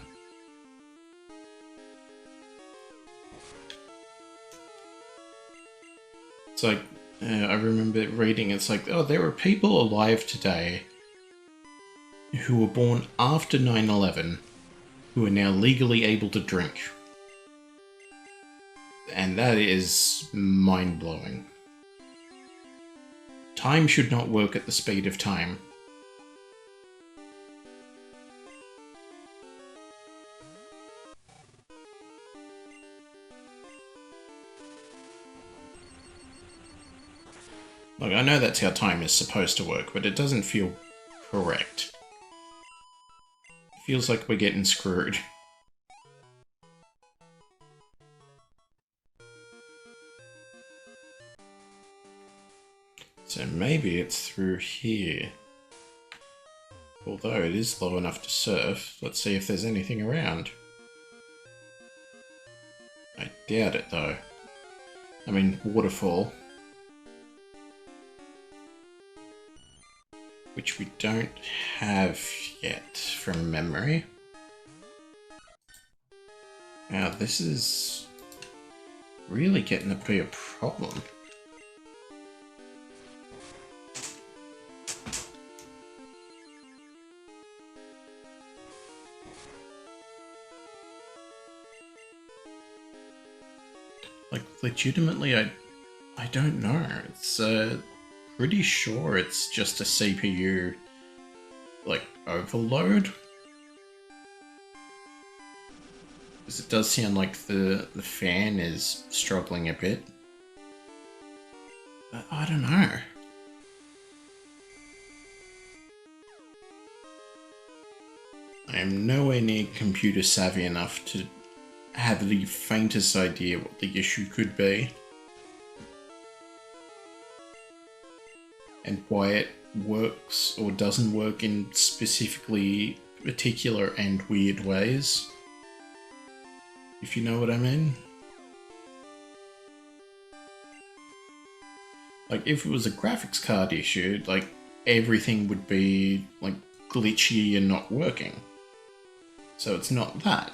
Speaker 15: It's like, I remember reading, it's like, oh, there are people alive today who were born after 9/11 who are now legally able to drink. And that is mind-blowing. Time should not work at the speed of time. Look, I know that's how time is supposed to work, but it doesn't feel correct. It feels like we're getting screwed. So maybe it's through here. Although it is low enough to surf, let's see if there's anything around. I doubt it though. I mean, waterfall. Which we don't have yet from memory. Now this is really getting to be a problem. Like, legitimately, I don't know. It's pretty sure it's just a CPU, like, overload. Because it does sound like the fan is struggling a bit. But I don't know. I am nowhere near computer savvy enough to have the faintest idea what the issue could be. And why it works or doesn't work in specifically particular and weird ways. If you know what I mean. Like, if it was a graphics card issue, like, everything would be, like, glitchy and not working. So it's not that.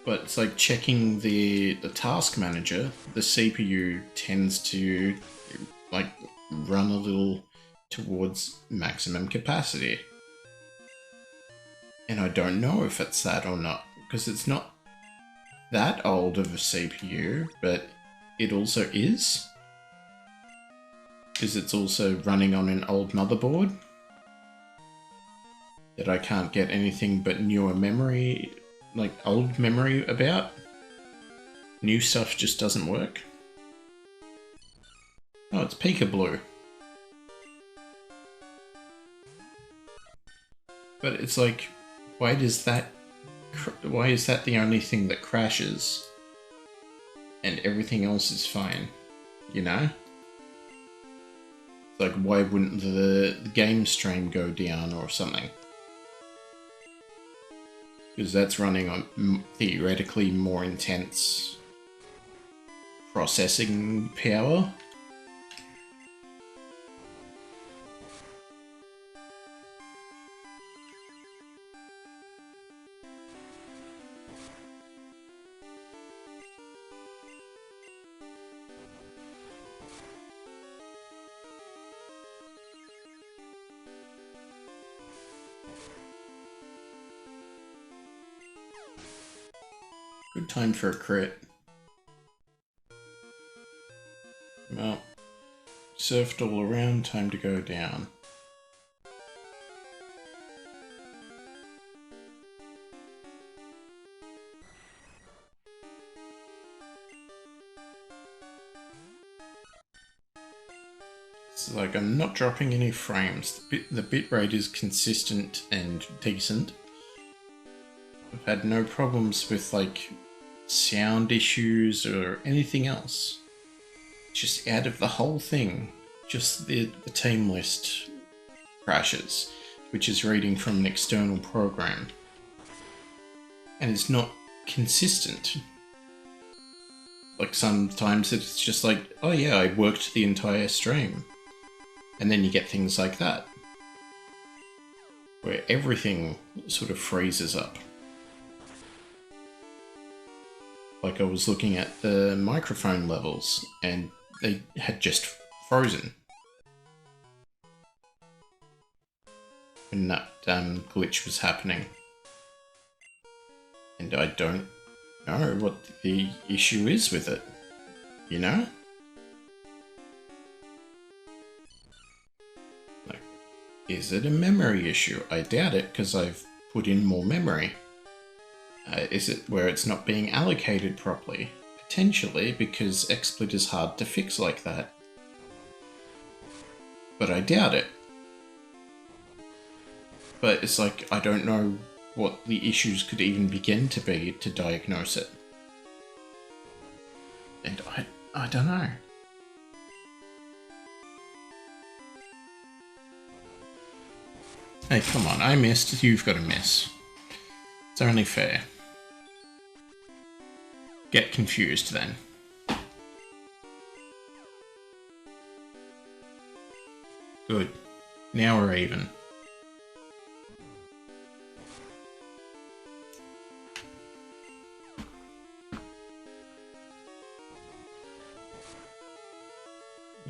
Speaker 15: But it's like checking the task manager, the CPU tends to, like, run a little towards maximum capacity. And I don't know if it's that or not, because it's not that old of a CPU, but it also is. Because it's also running on an old motherboard that I can't get anything but newer memory, like old memory about. New stuff just doesn't work. Oh, it's Peekaboo. But it's like, why is that the only thing that crashes and everything else is fine, you know? It's like, why wouldn't the game stream go down or something? Because that's running on theoretically more intense processing power. Good time for a crit. Well, surfed all around, time to go down. It's like I'm not dropping any frames. The bitrate is consistent and decent. I've had no problems with like sound issues or anything else. Just out of the whole thing, just the team list crashes. which is reading from an external program. And it's not consistent. Like sometimes it's just like, oh yeah, I worked the entire stream. And then you get things like that, where everything sort of freezes up. Like I was looking at the microphone levels and they had just frozen. When that glitch was happening. And I don't know what the issue is with it, you know? Like, is it a memory issue? I doubt it, because I've put in more memory. Is it where it's not being allocated properly? Potentially, because XSplit is hard to fix like that. But I doubt it. But it's like, I don't know what the issues could even begin to be to diagnose it. And I don't know. Hey, come on, I missed, you've got to miss. It's only fair. Get confused then. Good. Now we're even.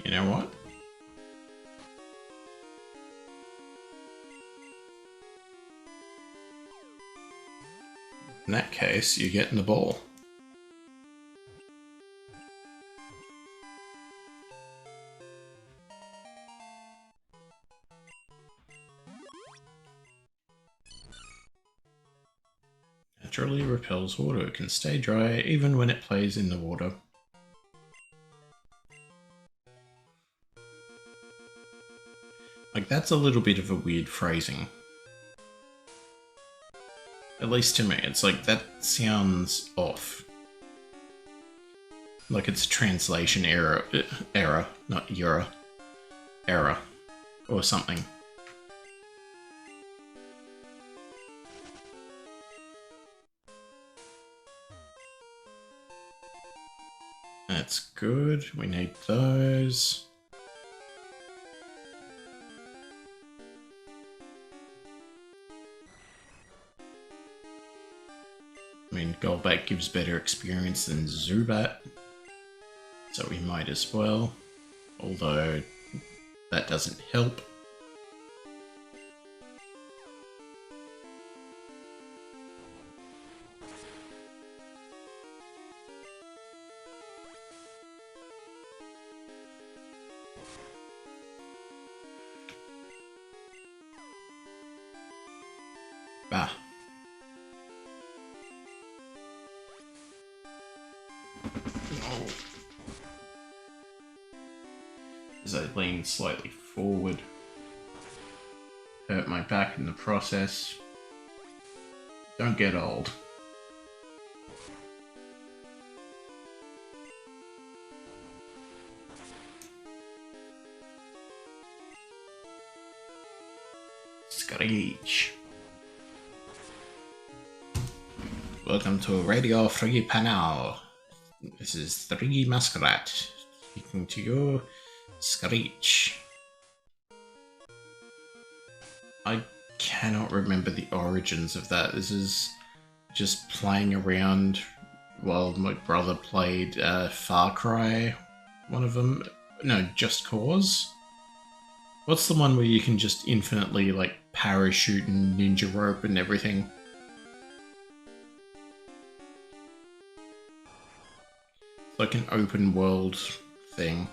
Speaker 15: You know what? In that case, you're getting the ball. Naturally repels water. It can stay dry even when it plays in the water. Like, that's a little bit of a weird phrasing. At least to me, it's like, that sounds off. Like it's a translation error, not error, or something. That's good, we need those. I mean, Goldback gives better experience than Zubat, so we might as well, although that doesn't help. Bah. Oh. As I lean slightly forward, hurt my back in the process. Don't get old. Screech. Welcome to Radio Free Panel. This is 3 Muskrat speaking to you, Screech. I cannot remember the origins of that. This is just playing around while my brother played Far Cry, one of them. No, Just Cause. What's the one where you can just infinitely, like, parachute and ninja rope and everything? Like an open world thing.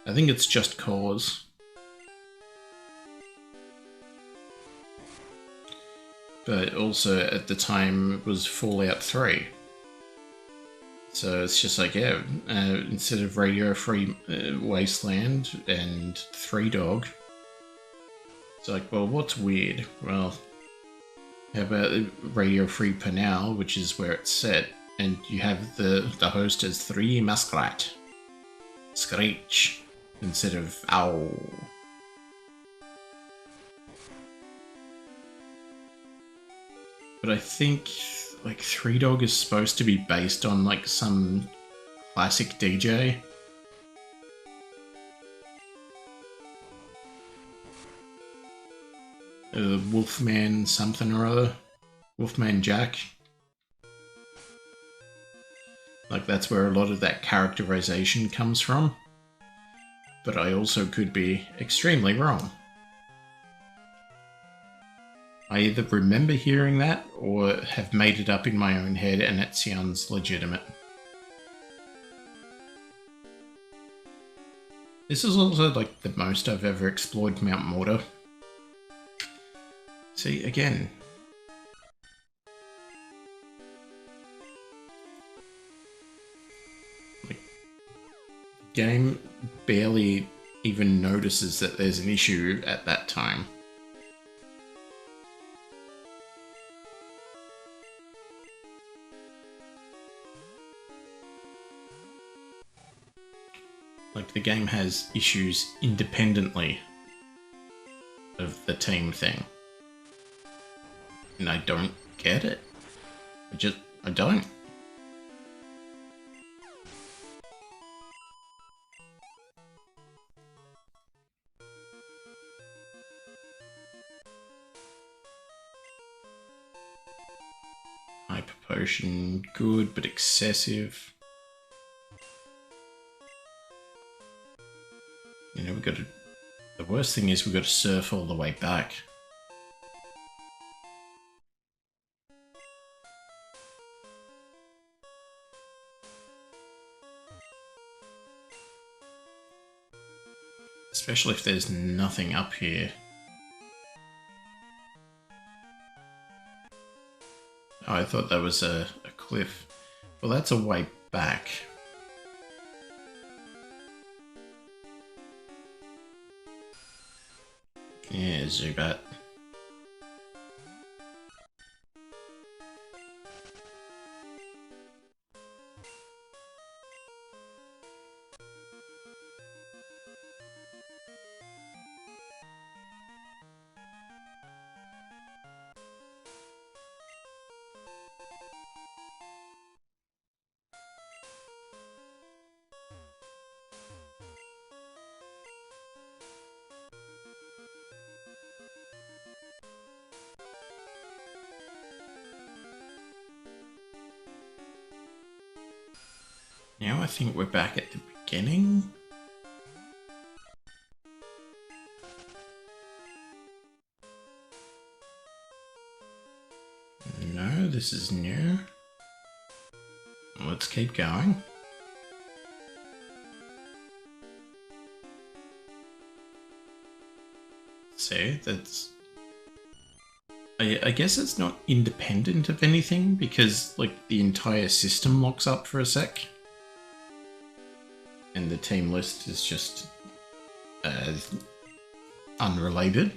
Speaker 15: I think it's Just Cause. But also at the time it was Fallout 3. So it's just like, yeah, instead of Radio Free Wasteland and Three Dog, it's like, well, what's weird? Well, how about Radio Free Panel, which is where it's set, and you have the host as 3 Muskrat. Screech instead of ow. But I think like Three Dog is supposed to be based on like some classic DJ. Wolfman something or other. Wolfman Jack. Like that's where a lot of that characterization comes from. But I also could be extremely wrong. I either remember hearing that or have made it up in my own head and it sounds legitimate. This is also like the most I've ever explored Mount Mortar. See, again. Like, the game barely even notices that there's an issue at that time. Like, the game has issues independently of the team thing. And I don't get it. I don't. Hyper potion, good, but excessive. You know, we've got to... The worst thing is we've got to surf all the way back. Especially if there's nothing up here. Oh, I thought that was a cliff. Well, that's a way back. Yeah, Zubat. Now I think we're back at the beginning. No, this is new. Let's keep going. See, that's... I guess it's not independent of anything because, like, the entire system locks up for a sec. And the team list is just unrelated.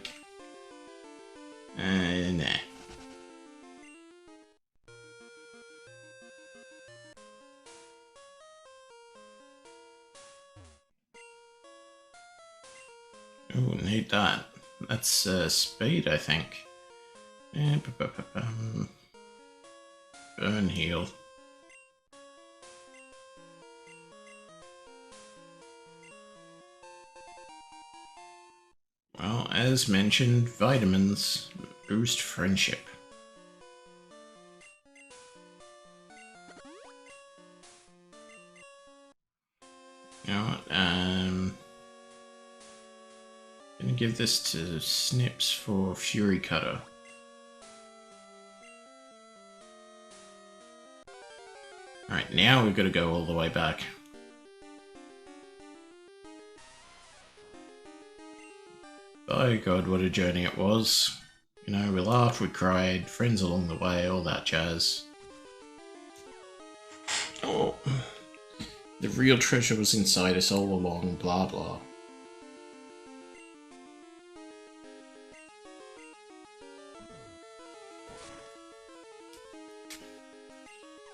Speaker 15: Nah. Oh, need that. That's speed, I think. Burn heal. Well, as mentioned, vitamins boost friendship. You know what, gonna give this to Snips for Fury Cutter. Alright, now we've got to go all the way back. By God, what a journey it was. You know, we laughed, we cried, friends along the way, all that jazz. Oh, the real treasure was inside us all along, blah blah.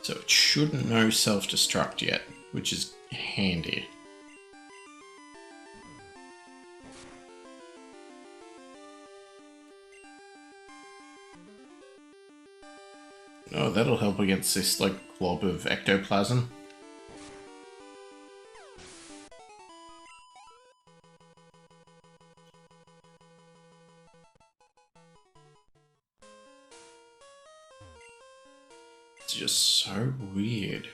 Speaker 15: So it shouldn't know self-destruct yet, which is handy. Oh, that'll help against this, like, glob of ectoplasm. It's just so weird.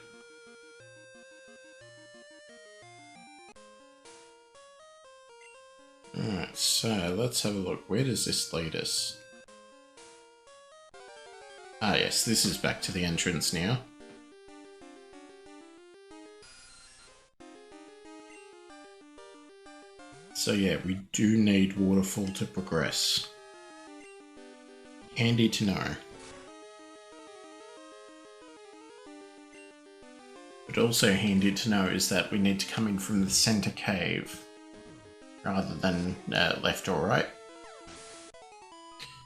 Speaker 15: Alright, so let's have a look. Where does this lead us? Ah yes, this is back to the entrance now. So yeah, we do need waterfall to progress. Handy to know. But also handy to know is that we need to come in from the center cave rather than left or right.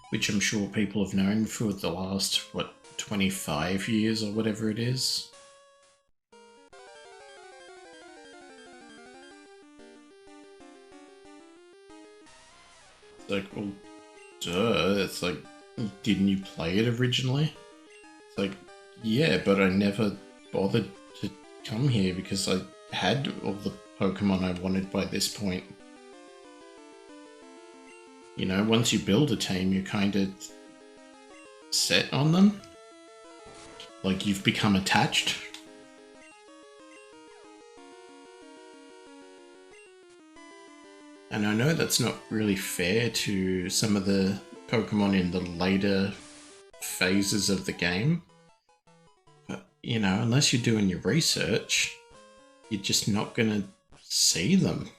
Speaker 15: Which I'm sure people have known for the last, what, 25 years or whatever it is. It's like, well, duh, it's like, didn't you play it originally? It's like, yeah, but I never bothered to come here because I had all the Pokemon I wanted by this point. You know, once you build a team, you're kind of set on them. Like, you've become attached. And I know that's not really fair to some of the Pokemon in the later phases of the game. But, you know, unless you're doing your research, you're just not going to see them.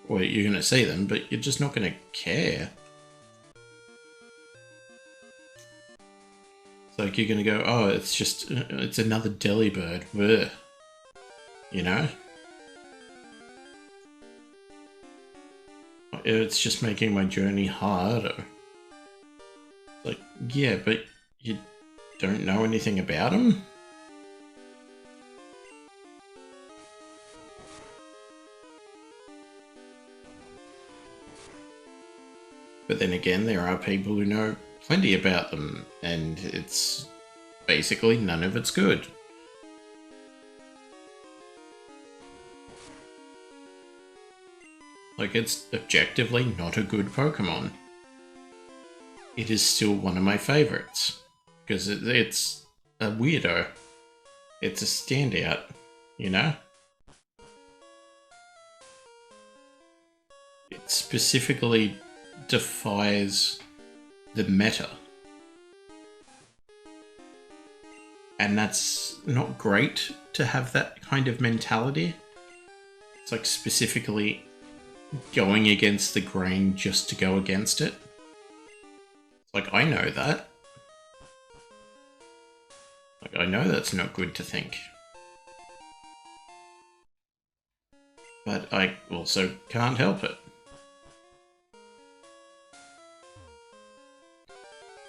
Speaker 15: Well, you're going to see them, but you're just not going to care. It's like you're going to go, oh, it's another Delibird. Blech. You know? It's just making my journey harder. Like, yeah, but you don't know anything about them? But then again, there are people who know plenty about them, and it's basically none of it's good. Like, it's objectively not a good Pokemon. It is still one of my favorites, because it's a weirdo. It's a standout, you know? It specifically defies the meta. And that's not great to have that kind of mentality. It's like specifically going against the grain just to go against it. Like, I know that. Like, I know that's not good to think. But I also can't help it.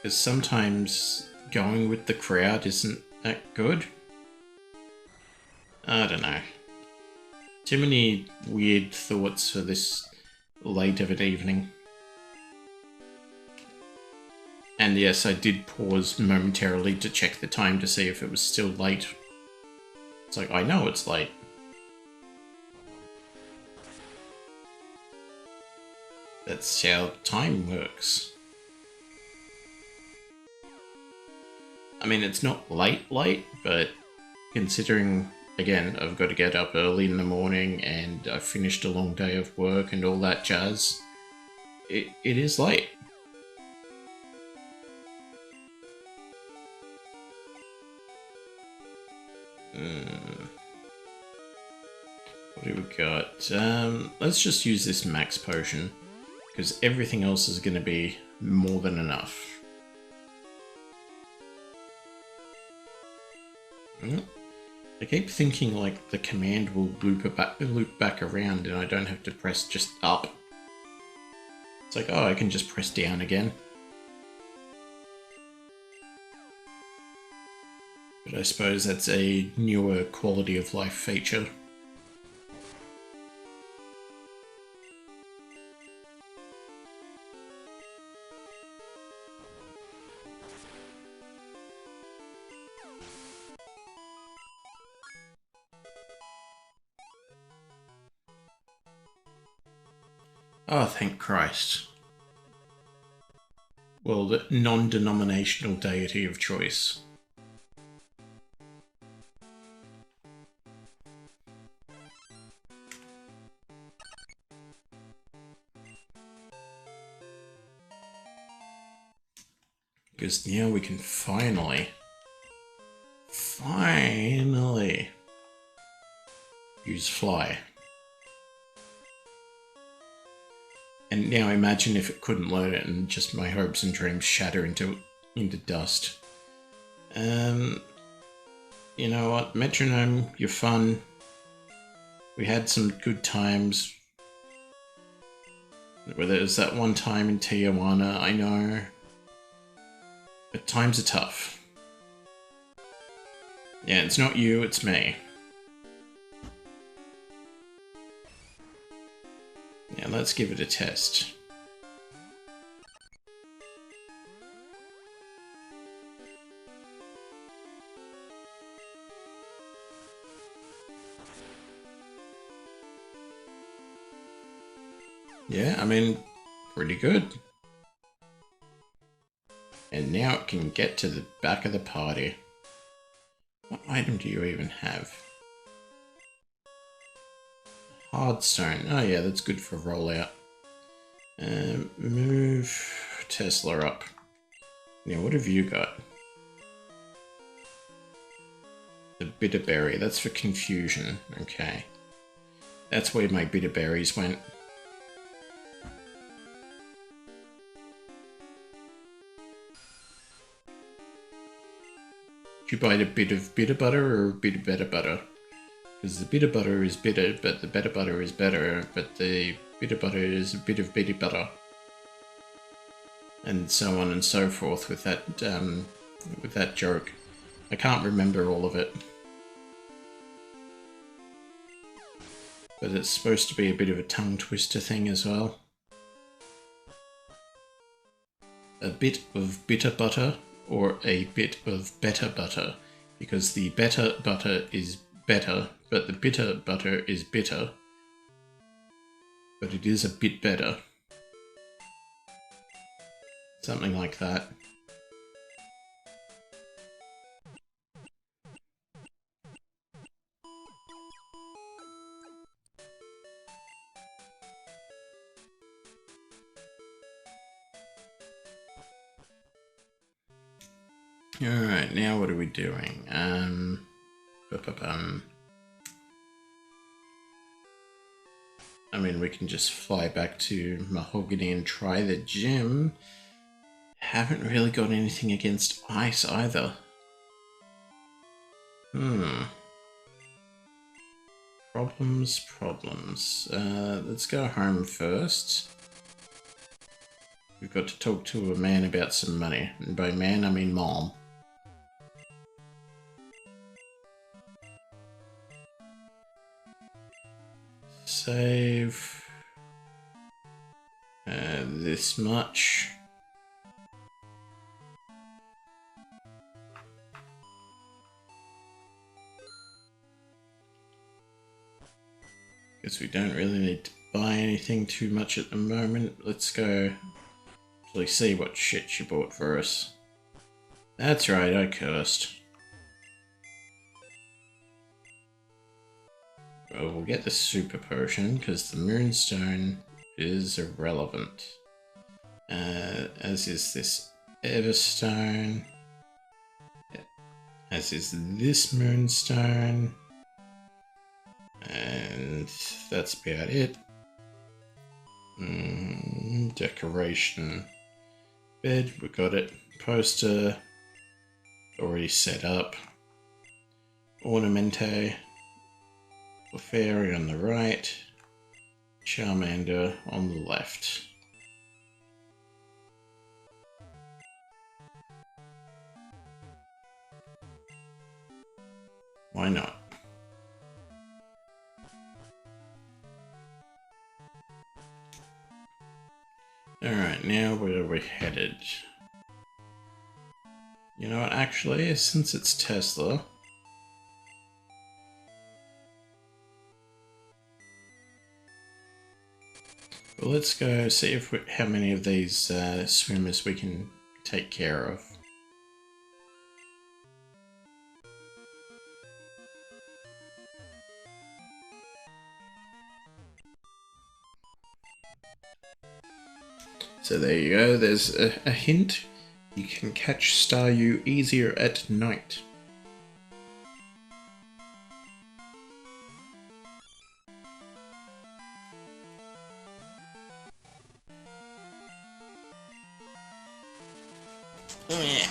Speaker 15: Because sometimes going with the crowd isn't that good. I don't know. Too many weird thoughts for this late of an evening. And yes, I did pause momentarily to check the time to see if it was still late. It's like, I know it's late. That's how time works. I mean, it's not late, but considering, again, I've got to get up early in the morning and I've finished a long day of work and all that jazz, it is late. What do we got? Let's just use this max potion, because everything else is going to be more than enough. I keep thinking like the command will loop back around and I don't have to press just up. It's like, oh, I can just press down again. But I suppose that's a newer quality of life feature. Oh, thank Christ. Well, the non-denominational deity of choice. Because now we can finally use fly. And now imagine if it couldn't load it and just my hopes and dreams shatter into dust. You know what, Metronome, you're fun. We had some good times. Whether it was that one time in Tijuana, I know. But times are tough. Yeah, it's not you, it's me. Yeah, let's give it a test. Yeah, I mean, pretty good. And now it can get to the back of the party. What item do you even have? Hard stone. Oh yeah, that's good for rollout. Move Tesla up. Now, what have you got? The bitterberry. That's for confusion. Okay. That's where my bitterberries went. Did you buy a bit of bitter butter or a bit of better butter? Because the bitter butter is bitter, but the better butter is better, but the bitter butter is a bit of bitter butter. And so on and so forth with that joke. I can't remember all of it. But it's supposed to be a bit of a tongue twister thing as well. A bit of bitter butter or a bit of better butter, because the better butter is better, but the bitter butter is bitter. But it is a bit better. Something like that. Alright, now what are we doing? I mean, we can just fly back to Mahogany and try the gym. Haven't really got anything against ice either. Problems. Let's go home first. We've got to talk to a man about some money. And by man, I mean mom. Save this much. Guess we don't really need to buy anything too much at the moment. Let's go actually see what shit she bought for us. That's right, I cursed. Well, we'll get the super potion, because the moonstone is irrelevant. As is this everstone. As is this moonstone. And that's about it. Decoration. Bed, we got it. Poster. Already set up. Ornamente. Fairy on the right, Charmander on the left. Why not? Alright, now where are we headed? You know what, actually, since it's Tesla, Well, let's go see if how many of these swimmers we can take care of. So there you go, there's a hint. You can catch Staryu easier at night. Yeah.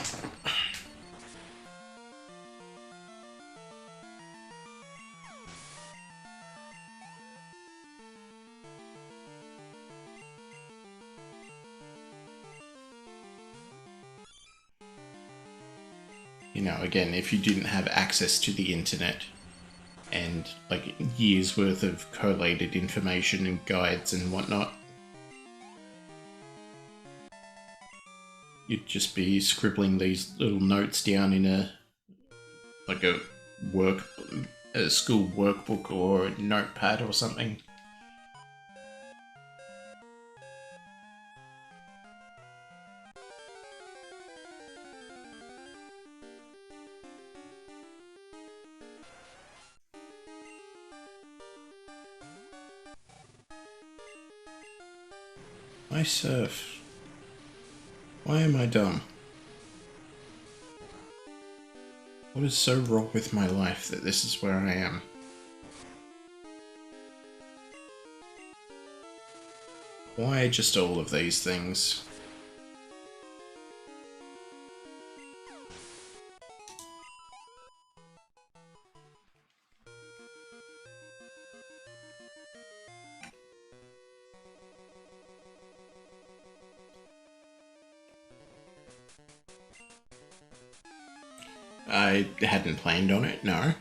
Speaker 15: You know, again, if you didn't have access to the internet and like years worth of collated information and guides and whatnot, you'd just be scribbling these little notes down in a school workbook or a notepad or something. I surf. Why am I dumb? What is so wrong with my life that this is where I am? Why just all of these things? I hadn't planned on it, no.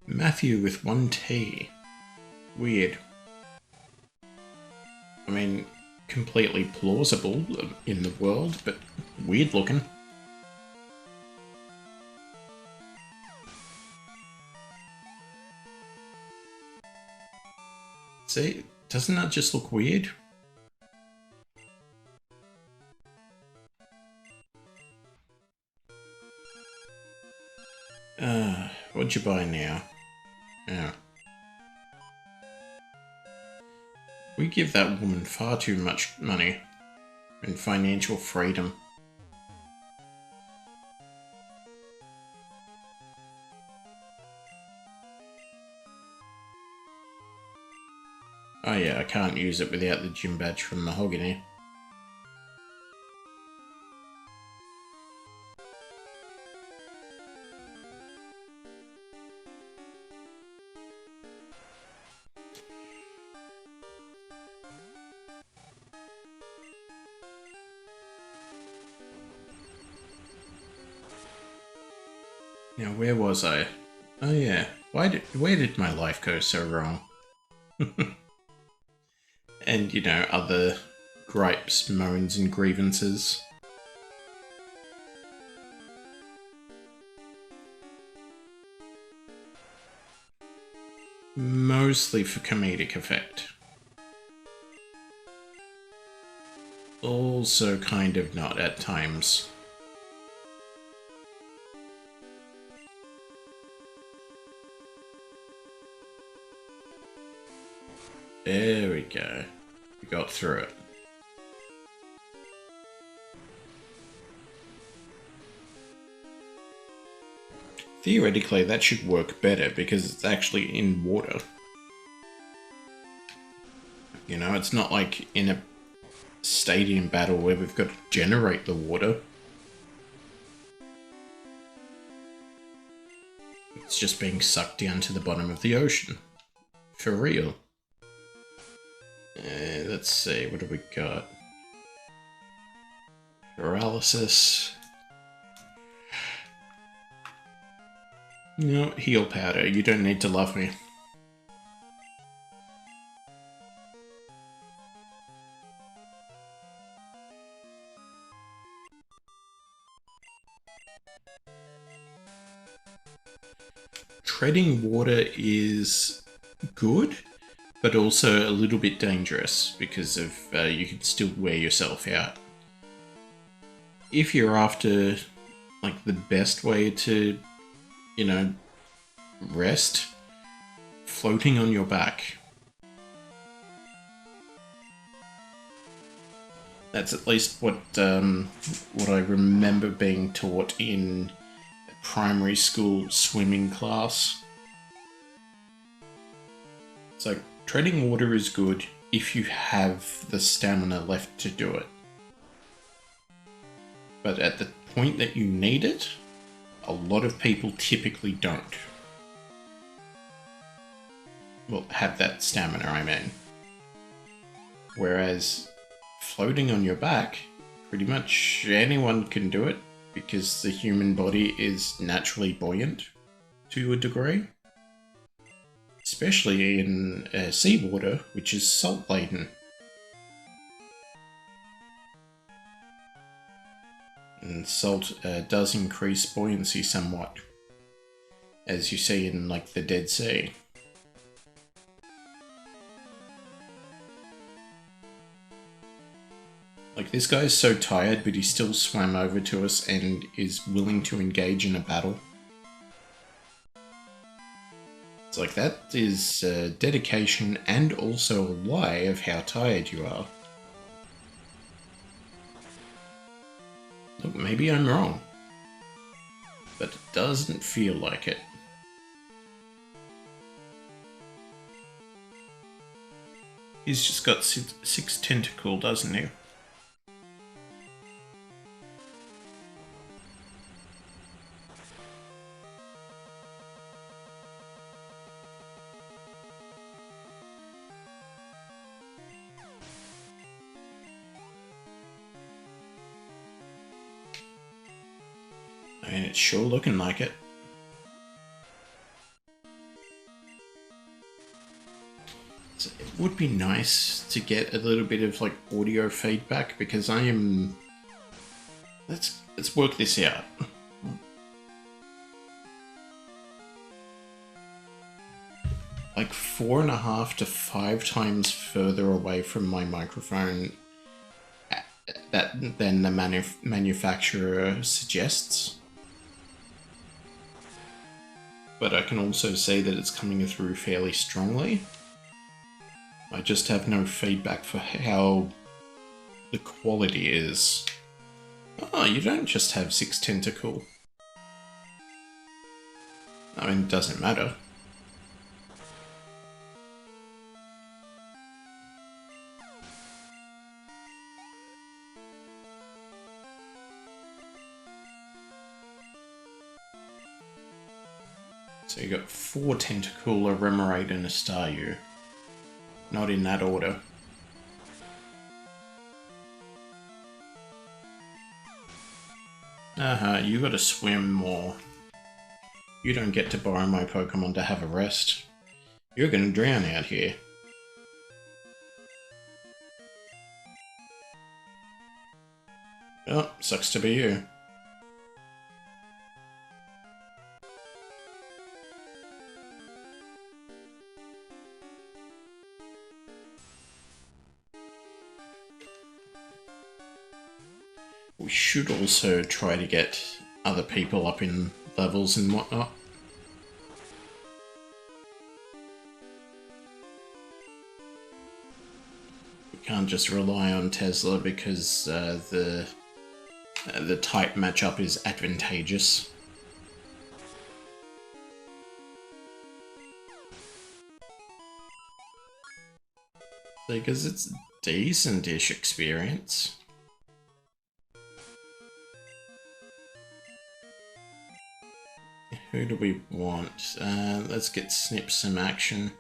Speaker 15: Matthew with 1 T. Weird. I mean, completely plausible in the world, but weird looking. See, doesn't that just look weird? What'd you buy now? Oh. We give that woman far too much money and financial freedom. Oh yeah, I can't use it without the gym badge from Mahogany. Now, where was I? Oh yeah, where did my life go so wrong? And, you know, other gripes, moans and grievances. Mostly for comedic effect. Also kind of not at times. There we go. We got through it. Theoretically, that should work better because it's actually in water. You know, it's not like in a stadium battle where we've got to generate the water. It's just being sucked down to the bottom of the ocean. For real. Let's see, what have we got? Paralysis. No, heal powder. You don't need to love me. treading water is good, but also a little bit dangerous because of you can still wear yourself out. If you're after like the best way to, you know, rest, floating on your back. That's at least what I remember being taught in primary school swimming class. So treading water is good if you have the stamina left to do it. But at the point that you need it, a lot of people typically don't. Well, have that stamina, I mean. Whereas floating on your back, pretty much anyone can do it because the human body is naturally buoyant to a degree. Especially in seawater, which is salt-laden. And salt does increase buoyancy somewhat, as you see in like the Dead Sea. Like, this guy's so tired, but he still swam over to us and is willing to engage in a battle. It's like, that is dedication and also a lie of how tired you are. Look, maybe I'm wrong, but it doesn't feel like it. He's just got six tentacle, doesn't he? I mean, it's sure looking like it. So it would be nice to get a little bit of like audio feedback because I am... Let's work this out. Like 4.5 to 5 times further away from my microphone than the manufacturer suggests. But I can also say that it's coming through fairly strongly. I just have no feedback for how the quality is. Oh, you don't just have 6 tentacle. I mean, it doesn't matter. So you got 4 tentacle, a remoraid, and a staryu. Not in that order. You gotta swim more. You don't get to borrow my Pokemon to have a rest. You're gonna drown out here. Oh, sucks to be you. We should also try to get other people up in levels and whatnot. We can't just rely on Tesla because the type matchup is advantageous. Because it's decent-ish experience. Who do we want? Let's get Snip some action.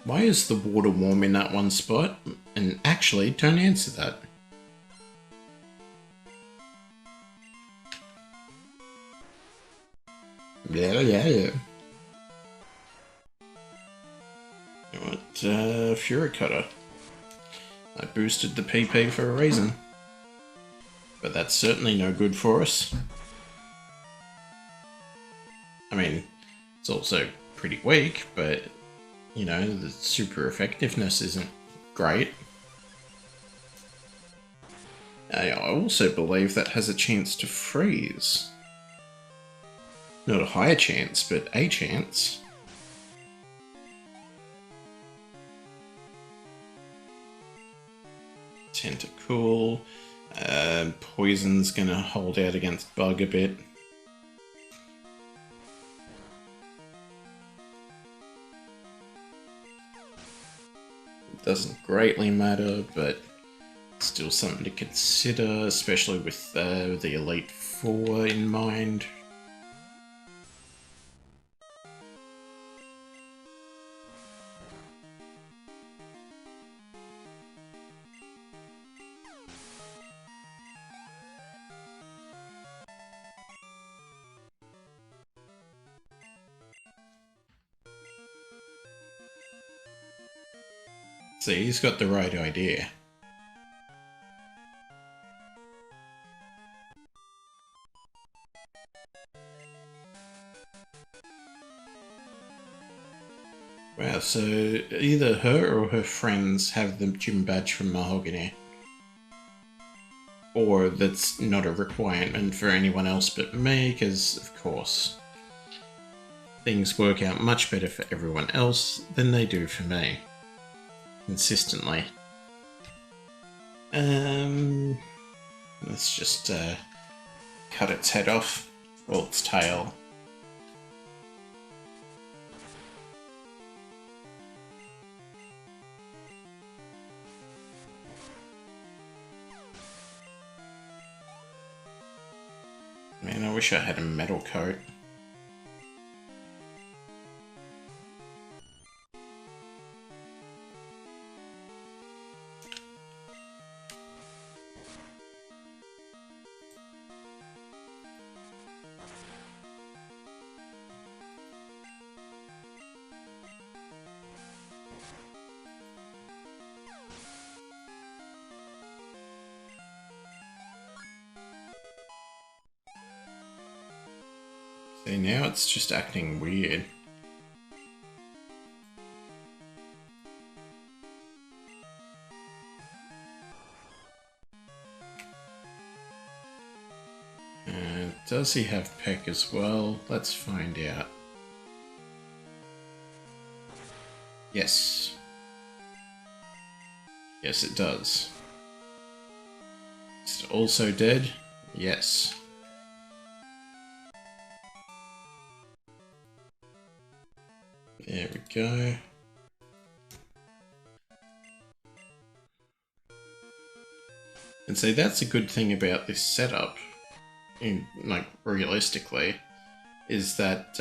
Speaker 15: Why is the water warm in that one spot? And actually, don't answer that. Yeah. What? Fury Cutter. I boosted the PP for a reason. but that's certainly no good for us. I mean, it's also pretty weak, but, you know, the super effectiveness isn't great. I also believe that has a chance to freeze. Not a higher chance, but a chance. Tentacool. Poison's gonna hold out against Bug a bit. Doesn't greatly matter, but still something to consider, especially with the Elite Four in mind. See, he's got the right idea. Wow, so either her or her friends have the gym badge from Mahogany. Or that's not a requirement for anyone else but me, because, of course, things work out much better for everyone else than they do for me. Consistently. Let's just cut its head off, or its tail. Man, I wish I had a metal coat. See, now it's just acting weird. Does he have Peck as well? Let's find out. Yes. Yes, it does. Is it also dead? Yes. There we go. And see, that's a good thing about this setup, realistically, is that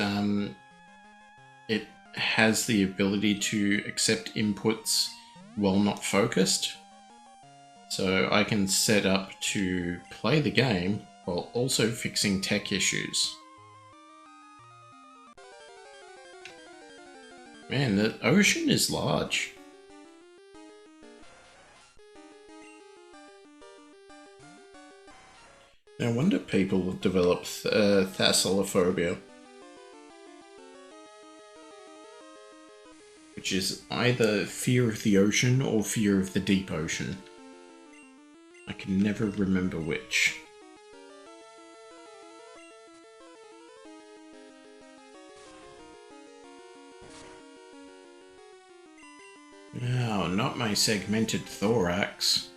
Speaker 15: it has the ability to accept inputs while not focused. So I can set up to play the game while also fixing tech issues. Man, the ocean is large. No wonder people develop thalassophobia, which is either fear of the ocean or fear of the deep ocean. I can never remember which. No, not my segmented thorax.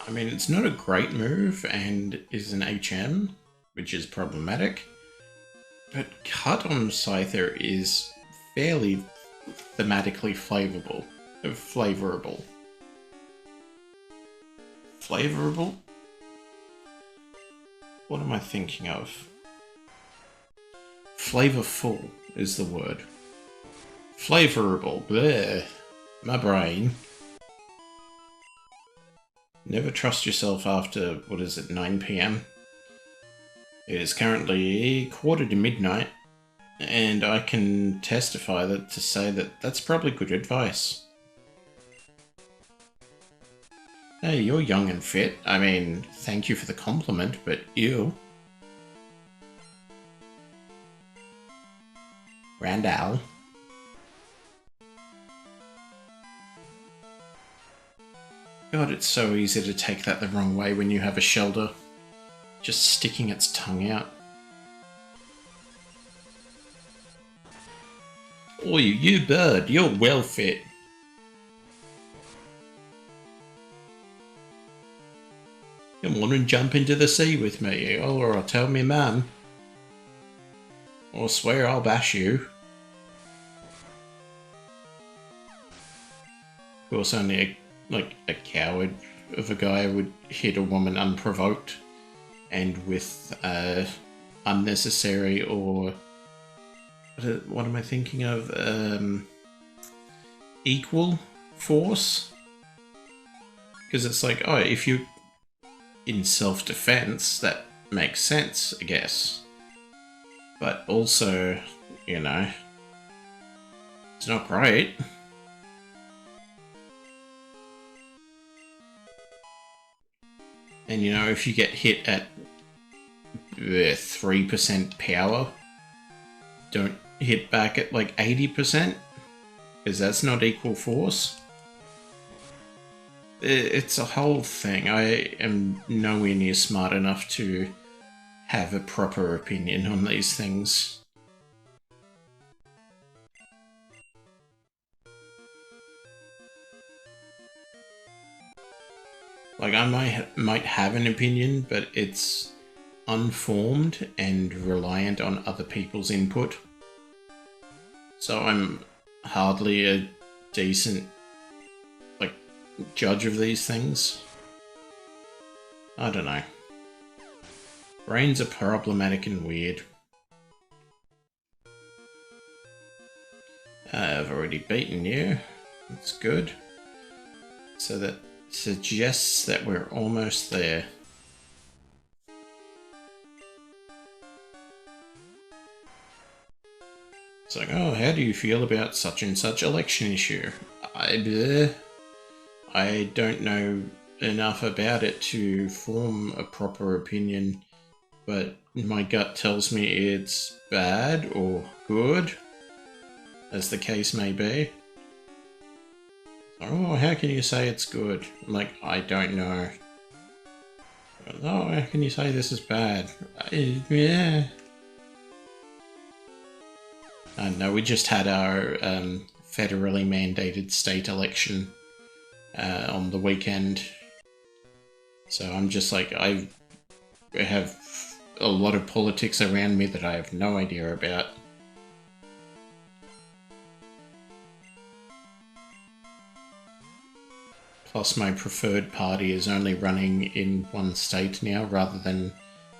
Speaker 15: I mean, it's not a great move and is an HM, which is problematic, but Cut on Scyther is fairly thematically flavorable. Flavorable? What am I thinking of? Flavorful is the word. Flavorable. Bleh. My brain. Never trust yourself after, what is it, 9 p.m? It is currently 1:45, and I can testify that to say that that's probably good advice. Hey, you're young and fit. I mean, thank you for the compliment, but ew. Randall. God, it's so easy to take that the wrong way when you have a shelter. Just sticking its tongue out. Oh, you bird, you're well fit. Come on and jump into the sea with me, or I'll tell me mum. Or swear I'll bash you. Of course, only a coward of a guy would hit a woman unprovoked and with unnecessary or what am I thinking of? Equal force? Because it's like, oh, if you in self-defense, that makes sense, I guess. But also, you know, it's not great. And you know, if you get hit at 3% power, don't hit back at like 80%, because that's not equal force. It's a whole thing. I am nowhere near smart enough to have a proper opinion on these things. Like, I might have an opinion, but it's unformed and reliant on other people's input. So I'm hardly a decent, like, judge of these things. I don't know. Brains are problematic and weird. I've already beaten you. That's good. So that suggests that we're almost there. It's like, oh, how do you feel about such and such election issue? I don't know enough about it to form a proper opinion, but my gut tells me it's bad or good, as the case may be. Oh, how can you say it's good? I'm like, I don't know. Oh, how can you say this is bad? Yeah. No, we just had our federally mandated state election on the weekend. So I'm just like, I have a lot of politics around me that I have no idea about. Plus, my preferred party is only running in one state now rather than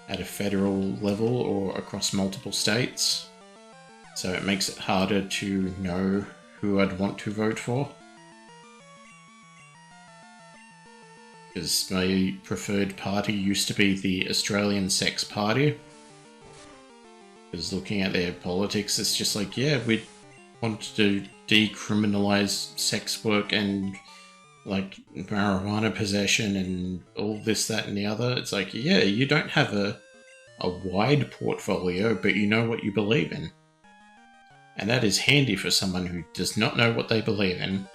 Speaker 15: at a federal level or across multiple states. So it makes it harder to know who I'd want to vote for. Because my preferred party used to be the Australian Sex Party. Because looking at their politics, it's just like, yeah, we want to decriminalise sex work and like marijuana possession and all this, that and the other. It's like, yeah, you don't have a wide portfolio, but you know what you believe in. And that is handy for someone who does not know what they believe in.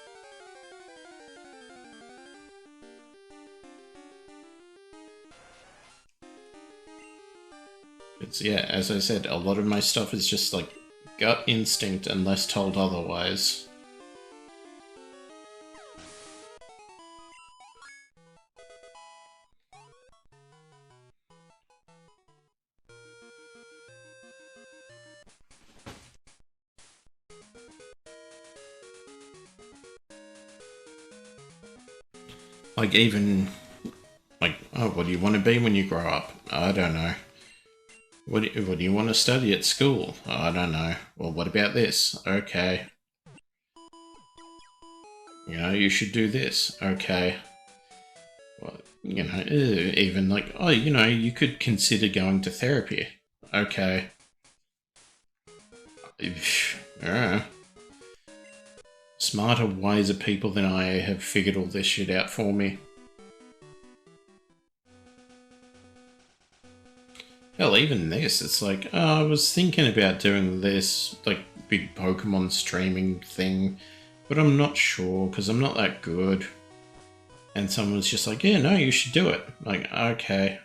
Speaker 15: It's, yeah, as I said, a lot of my stuff is just like gut instinct unless told otherwise. Like, even, like, oh, what do you want to be when you grow up? I don't know. What do you want to study at school? Oh, I don't know. Well, what about this? Okay. You know, you should do this. Okay. Well, you know, even like, oh, you know, you could consider going to therapy. Okay. Yeah. Smarter, wiser people than I have figured all this shit out for me. Hell, even this, it's like, oh, I was thinking about doing this, like, big Pokemon streaming thing, but I'm not sure, because I'm not that good. And someone's just like, yeah, no, you should do it. Like, okay.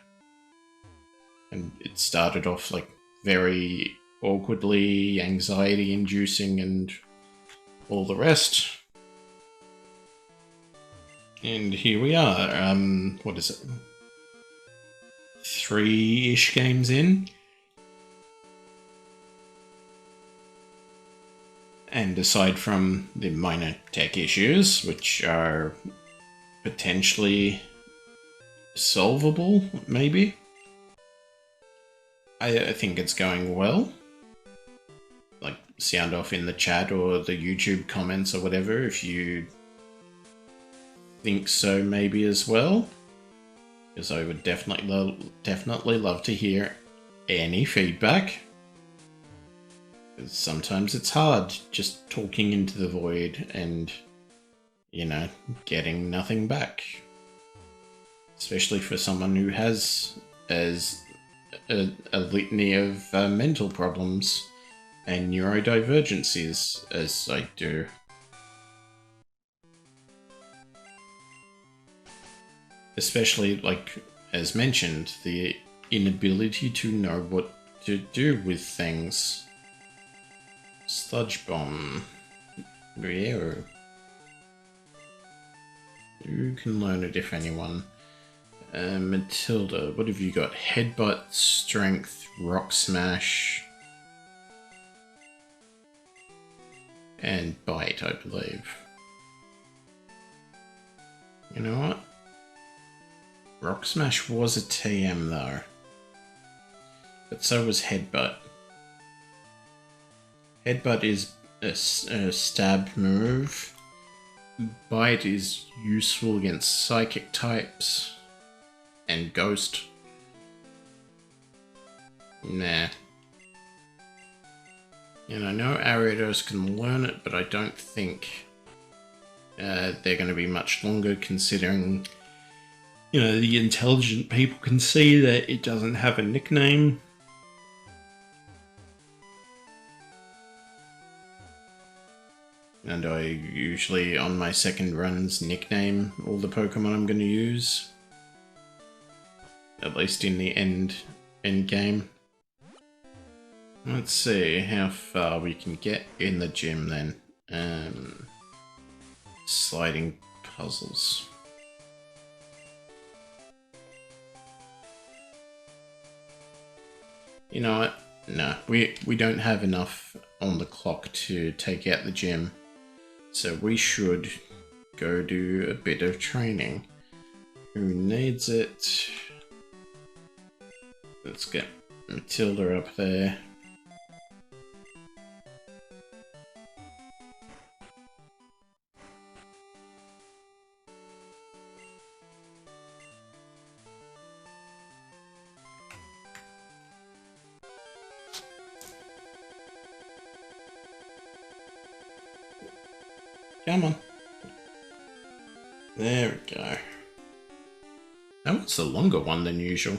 Speaker 15: And it started off, like, very awkwardly, anxiety-inducing, and all the rest. And here we are, what is it? 3-ish games in. And aside from the minor tech issues, which are potentially solvable, maybe, I think it's going well. Like, sound off in the chat or the YouTube comments or whatever if you think so maybe as well. Because I would definitely love to hear any feedback. Because sometimes it's hard just talking into the void and, you know, getting nothing back. Especially for someone who has as a litany of mental problems and neurodivergencies as I do. Especially, like, as mentioned, the inability to know what to do with things. Sludge Bomb. Yeah. You can learn it if anyone. Matilda, what have you got? Headbutt, Strength, Rock Smash, and Bite, I believe. You know what? Rock Smash was a TM though. But so was Headbutt. Headbutt is a stab move. Bite is useful against Psychic types. And Ghost. Nah. And I know Ariados can learn it, but I don't think they're going to be much longer considering, you know, the intelligent people can see that it doesn't have a nickname. And I usually, on my second runs, nickname all the Pokemon I'm going to use. At least in the end game. Let's see how far we can get in the gym then. Sliding puzzles. You know what? No, we don't have enough on the clock to take out the gym. So we should go do a bit of training. Who needs it? Let's get Matilda up there. Come on. There we go. That one's a longer one than usual.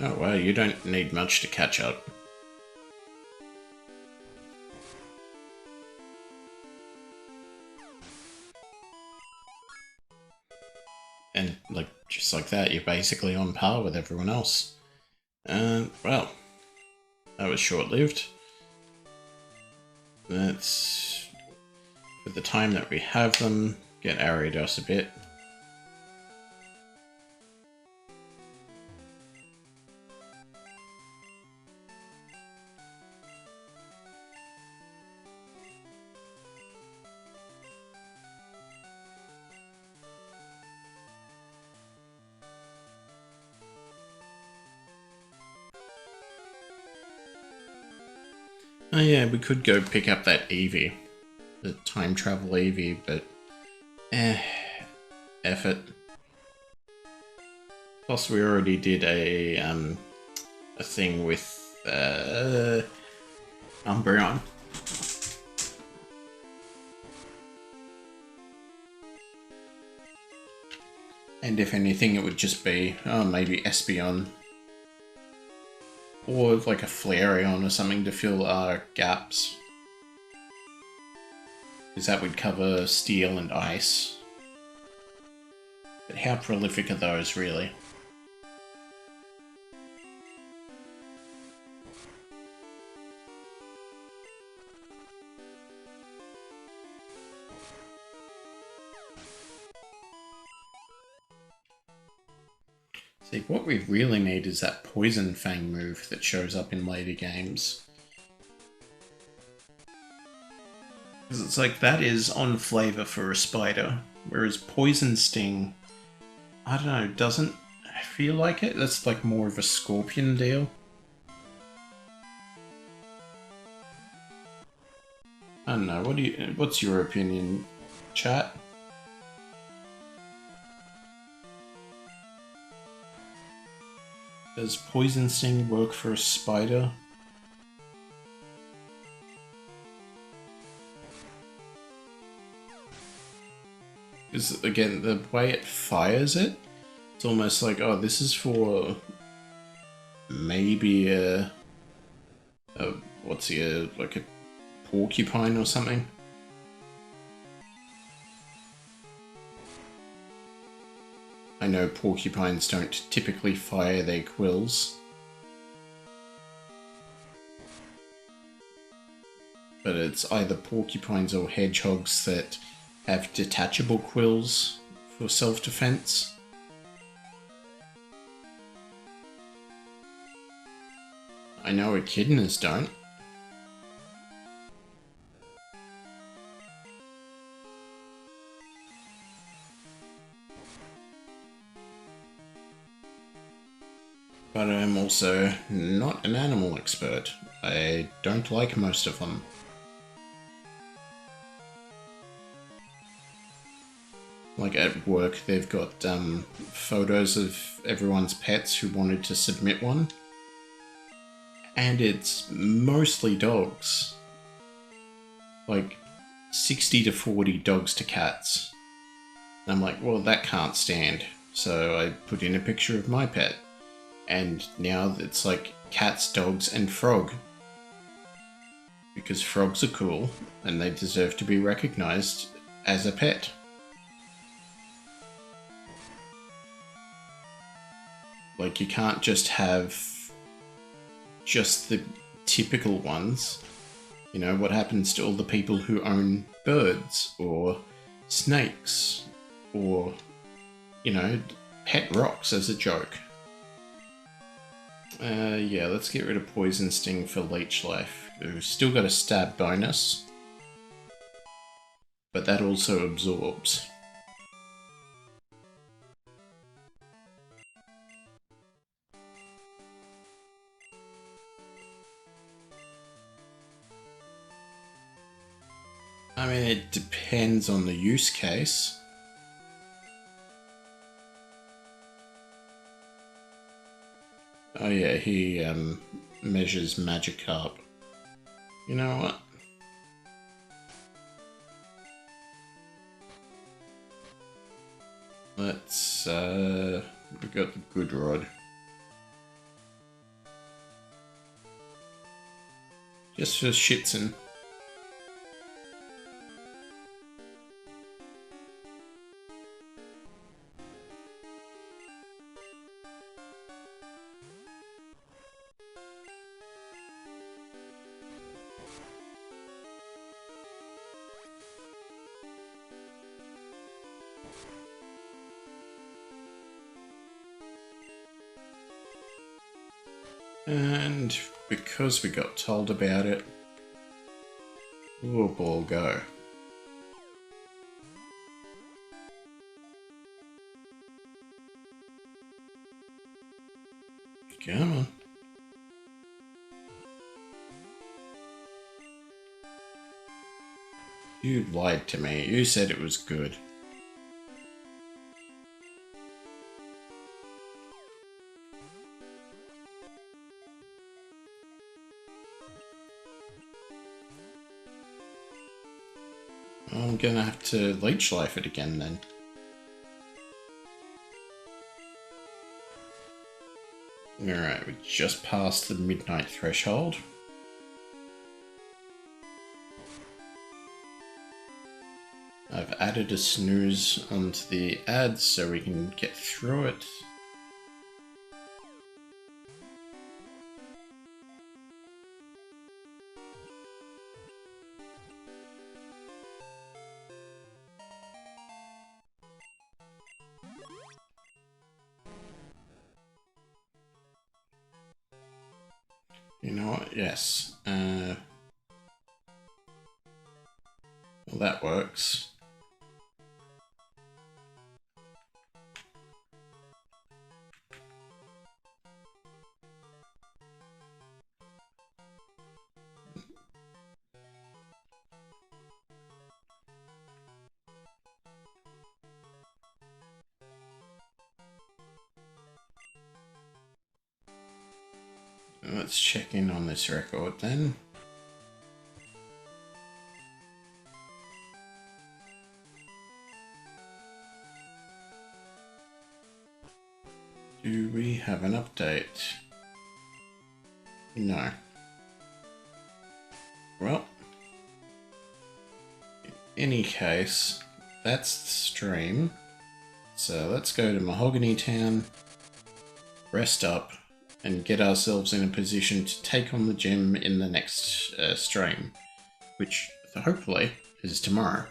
Speaker 15: Oh wow, you don't need much to catch up. And, like, just like that, you're basically on par with everyone else. Well, that was short-lived. Let's, for the time that we have them, get Ariados a bit. Oh yeah, we could go pick up that Eevee. The time travel Eevee, but... effort. Plus we already did a thing with, Umbreon. And if anything, it would just be, oh, maybe Espeon. Or like a Flareon or something to fill our gaps. Because that would cover Steel and Ice. But how prolific are those, really? See, what we really need is that Poison Fang move that shows up in later games. Because it's like, that is on flavor for a spider, whereas Poison Sting, I don't know, doesn't feel like it. That's like more of a scorpion deal. I don't know, what's your opinion, chat? Does Poison Sting work for a spider? Because, again, the way it fires it, it's almost like, oh, this is for maybe like a porcupine or something? I know porcupines don't typically fire their quills. But it's either porcupines or hedgehogs that have detachable quills for self-defense. I know echidnas don't. But I'm also not an animal expert. I don't like most of them. Like at work, they've got photos of everyone's pets who wanted to submit one. And it's mostly dogs. Like 60 to 40 dogs to cats. And I'm like, well, that can't stand. So I put in a picture of my pet. And now it's like cats, dogs, and frog. Because frogs are cool, and they deserve to be recognized as a pet. Like, you can't just have just the typical ones. You know, what happens to all the people who own birds, or snakes, or, you know, pet rocks as a joke? Yeah, let's get rid of Poison Sting for Leech Life. We've still got a stab bonus, but that also absorbs. I mean, it depends on the use case. Oh yeah, he measures Magikarp. You know what? Let's, we got the good rod. Just for shitsin'. And because we got told about it, we'll ball go. Come on. You lied to me. You said it was good. I'm gonna have to leech life it again then. Alright, we just passed the midnight threshold. I've added a snooze onto the ads so we can get through it. You know what? Yes. Well, that works. Let's check in on this record then. Do we have an update? No. Well, in any case, that's the stream. So let's go to Mahogany Town, rest up, and get ourselves in a position to take on the gym in the next stream, which hopefully is tomorrow.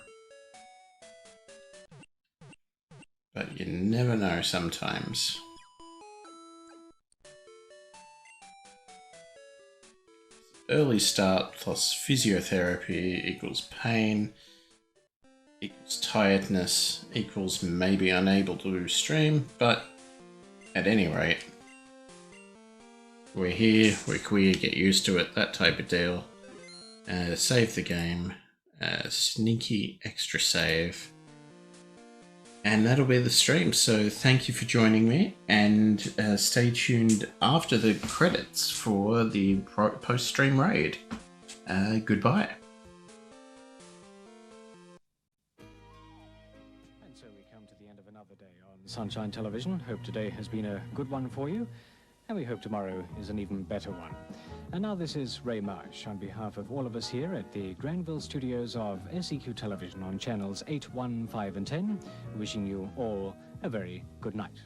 Speaker 15: But you never know sometimes. Early start plus physiotherapy equals pain, equals tiredness, equals maybe unable to stream, but at any rate, we're here, we're queer, get used to it, that type of deal. Save the game, sneaky extra save, and that'll be the stream. So thank you for joining me, and stay tuned after the credits for the post-stream raid. Goodbye.
Speaker 21: And so we come to the end of another day on Sunshine Television. Hope today has been a good one for you, and we hope tomorrow is an even better one. And now this is Ray Marsh on behalf of all of us here at the Granville studios of SEQ Television on channels 8, 1, 5 and 10, wishing you all a very good night.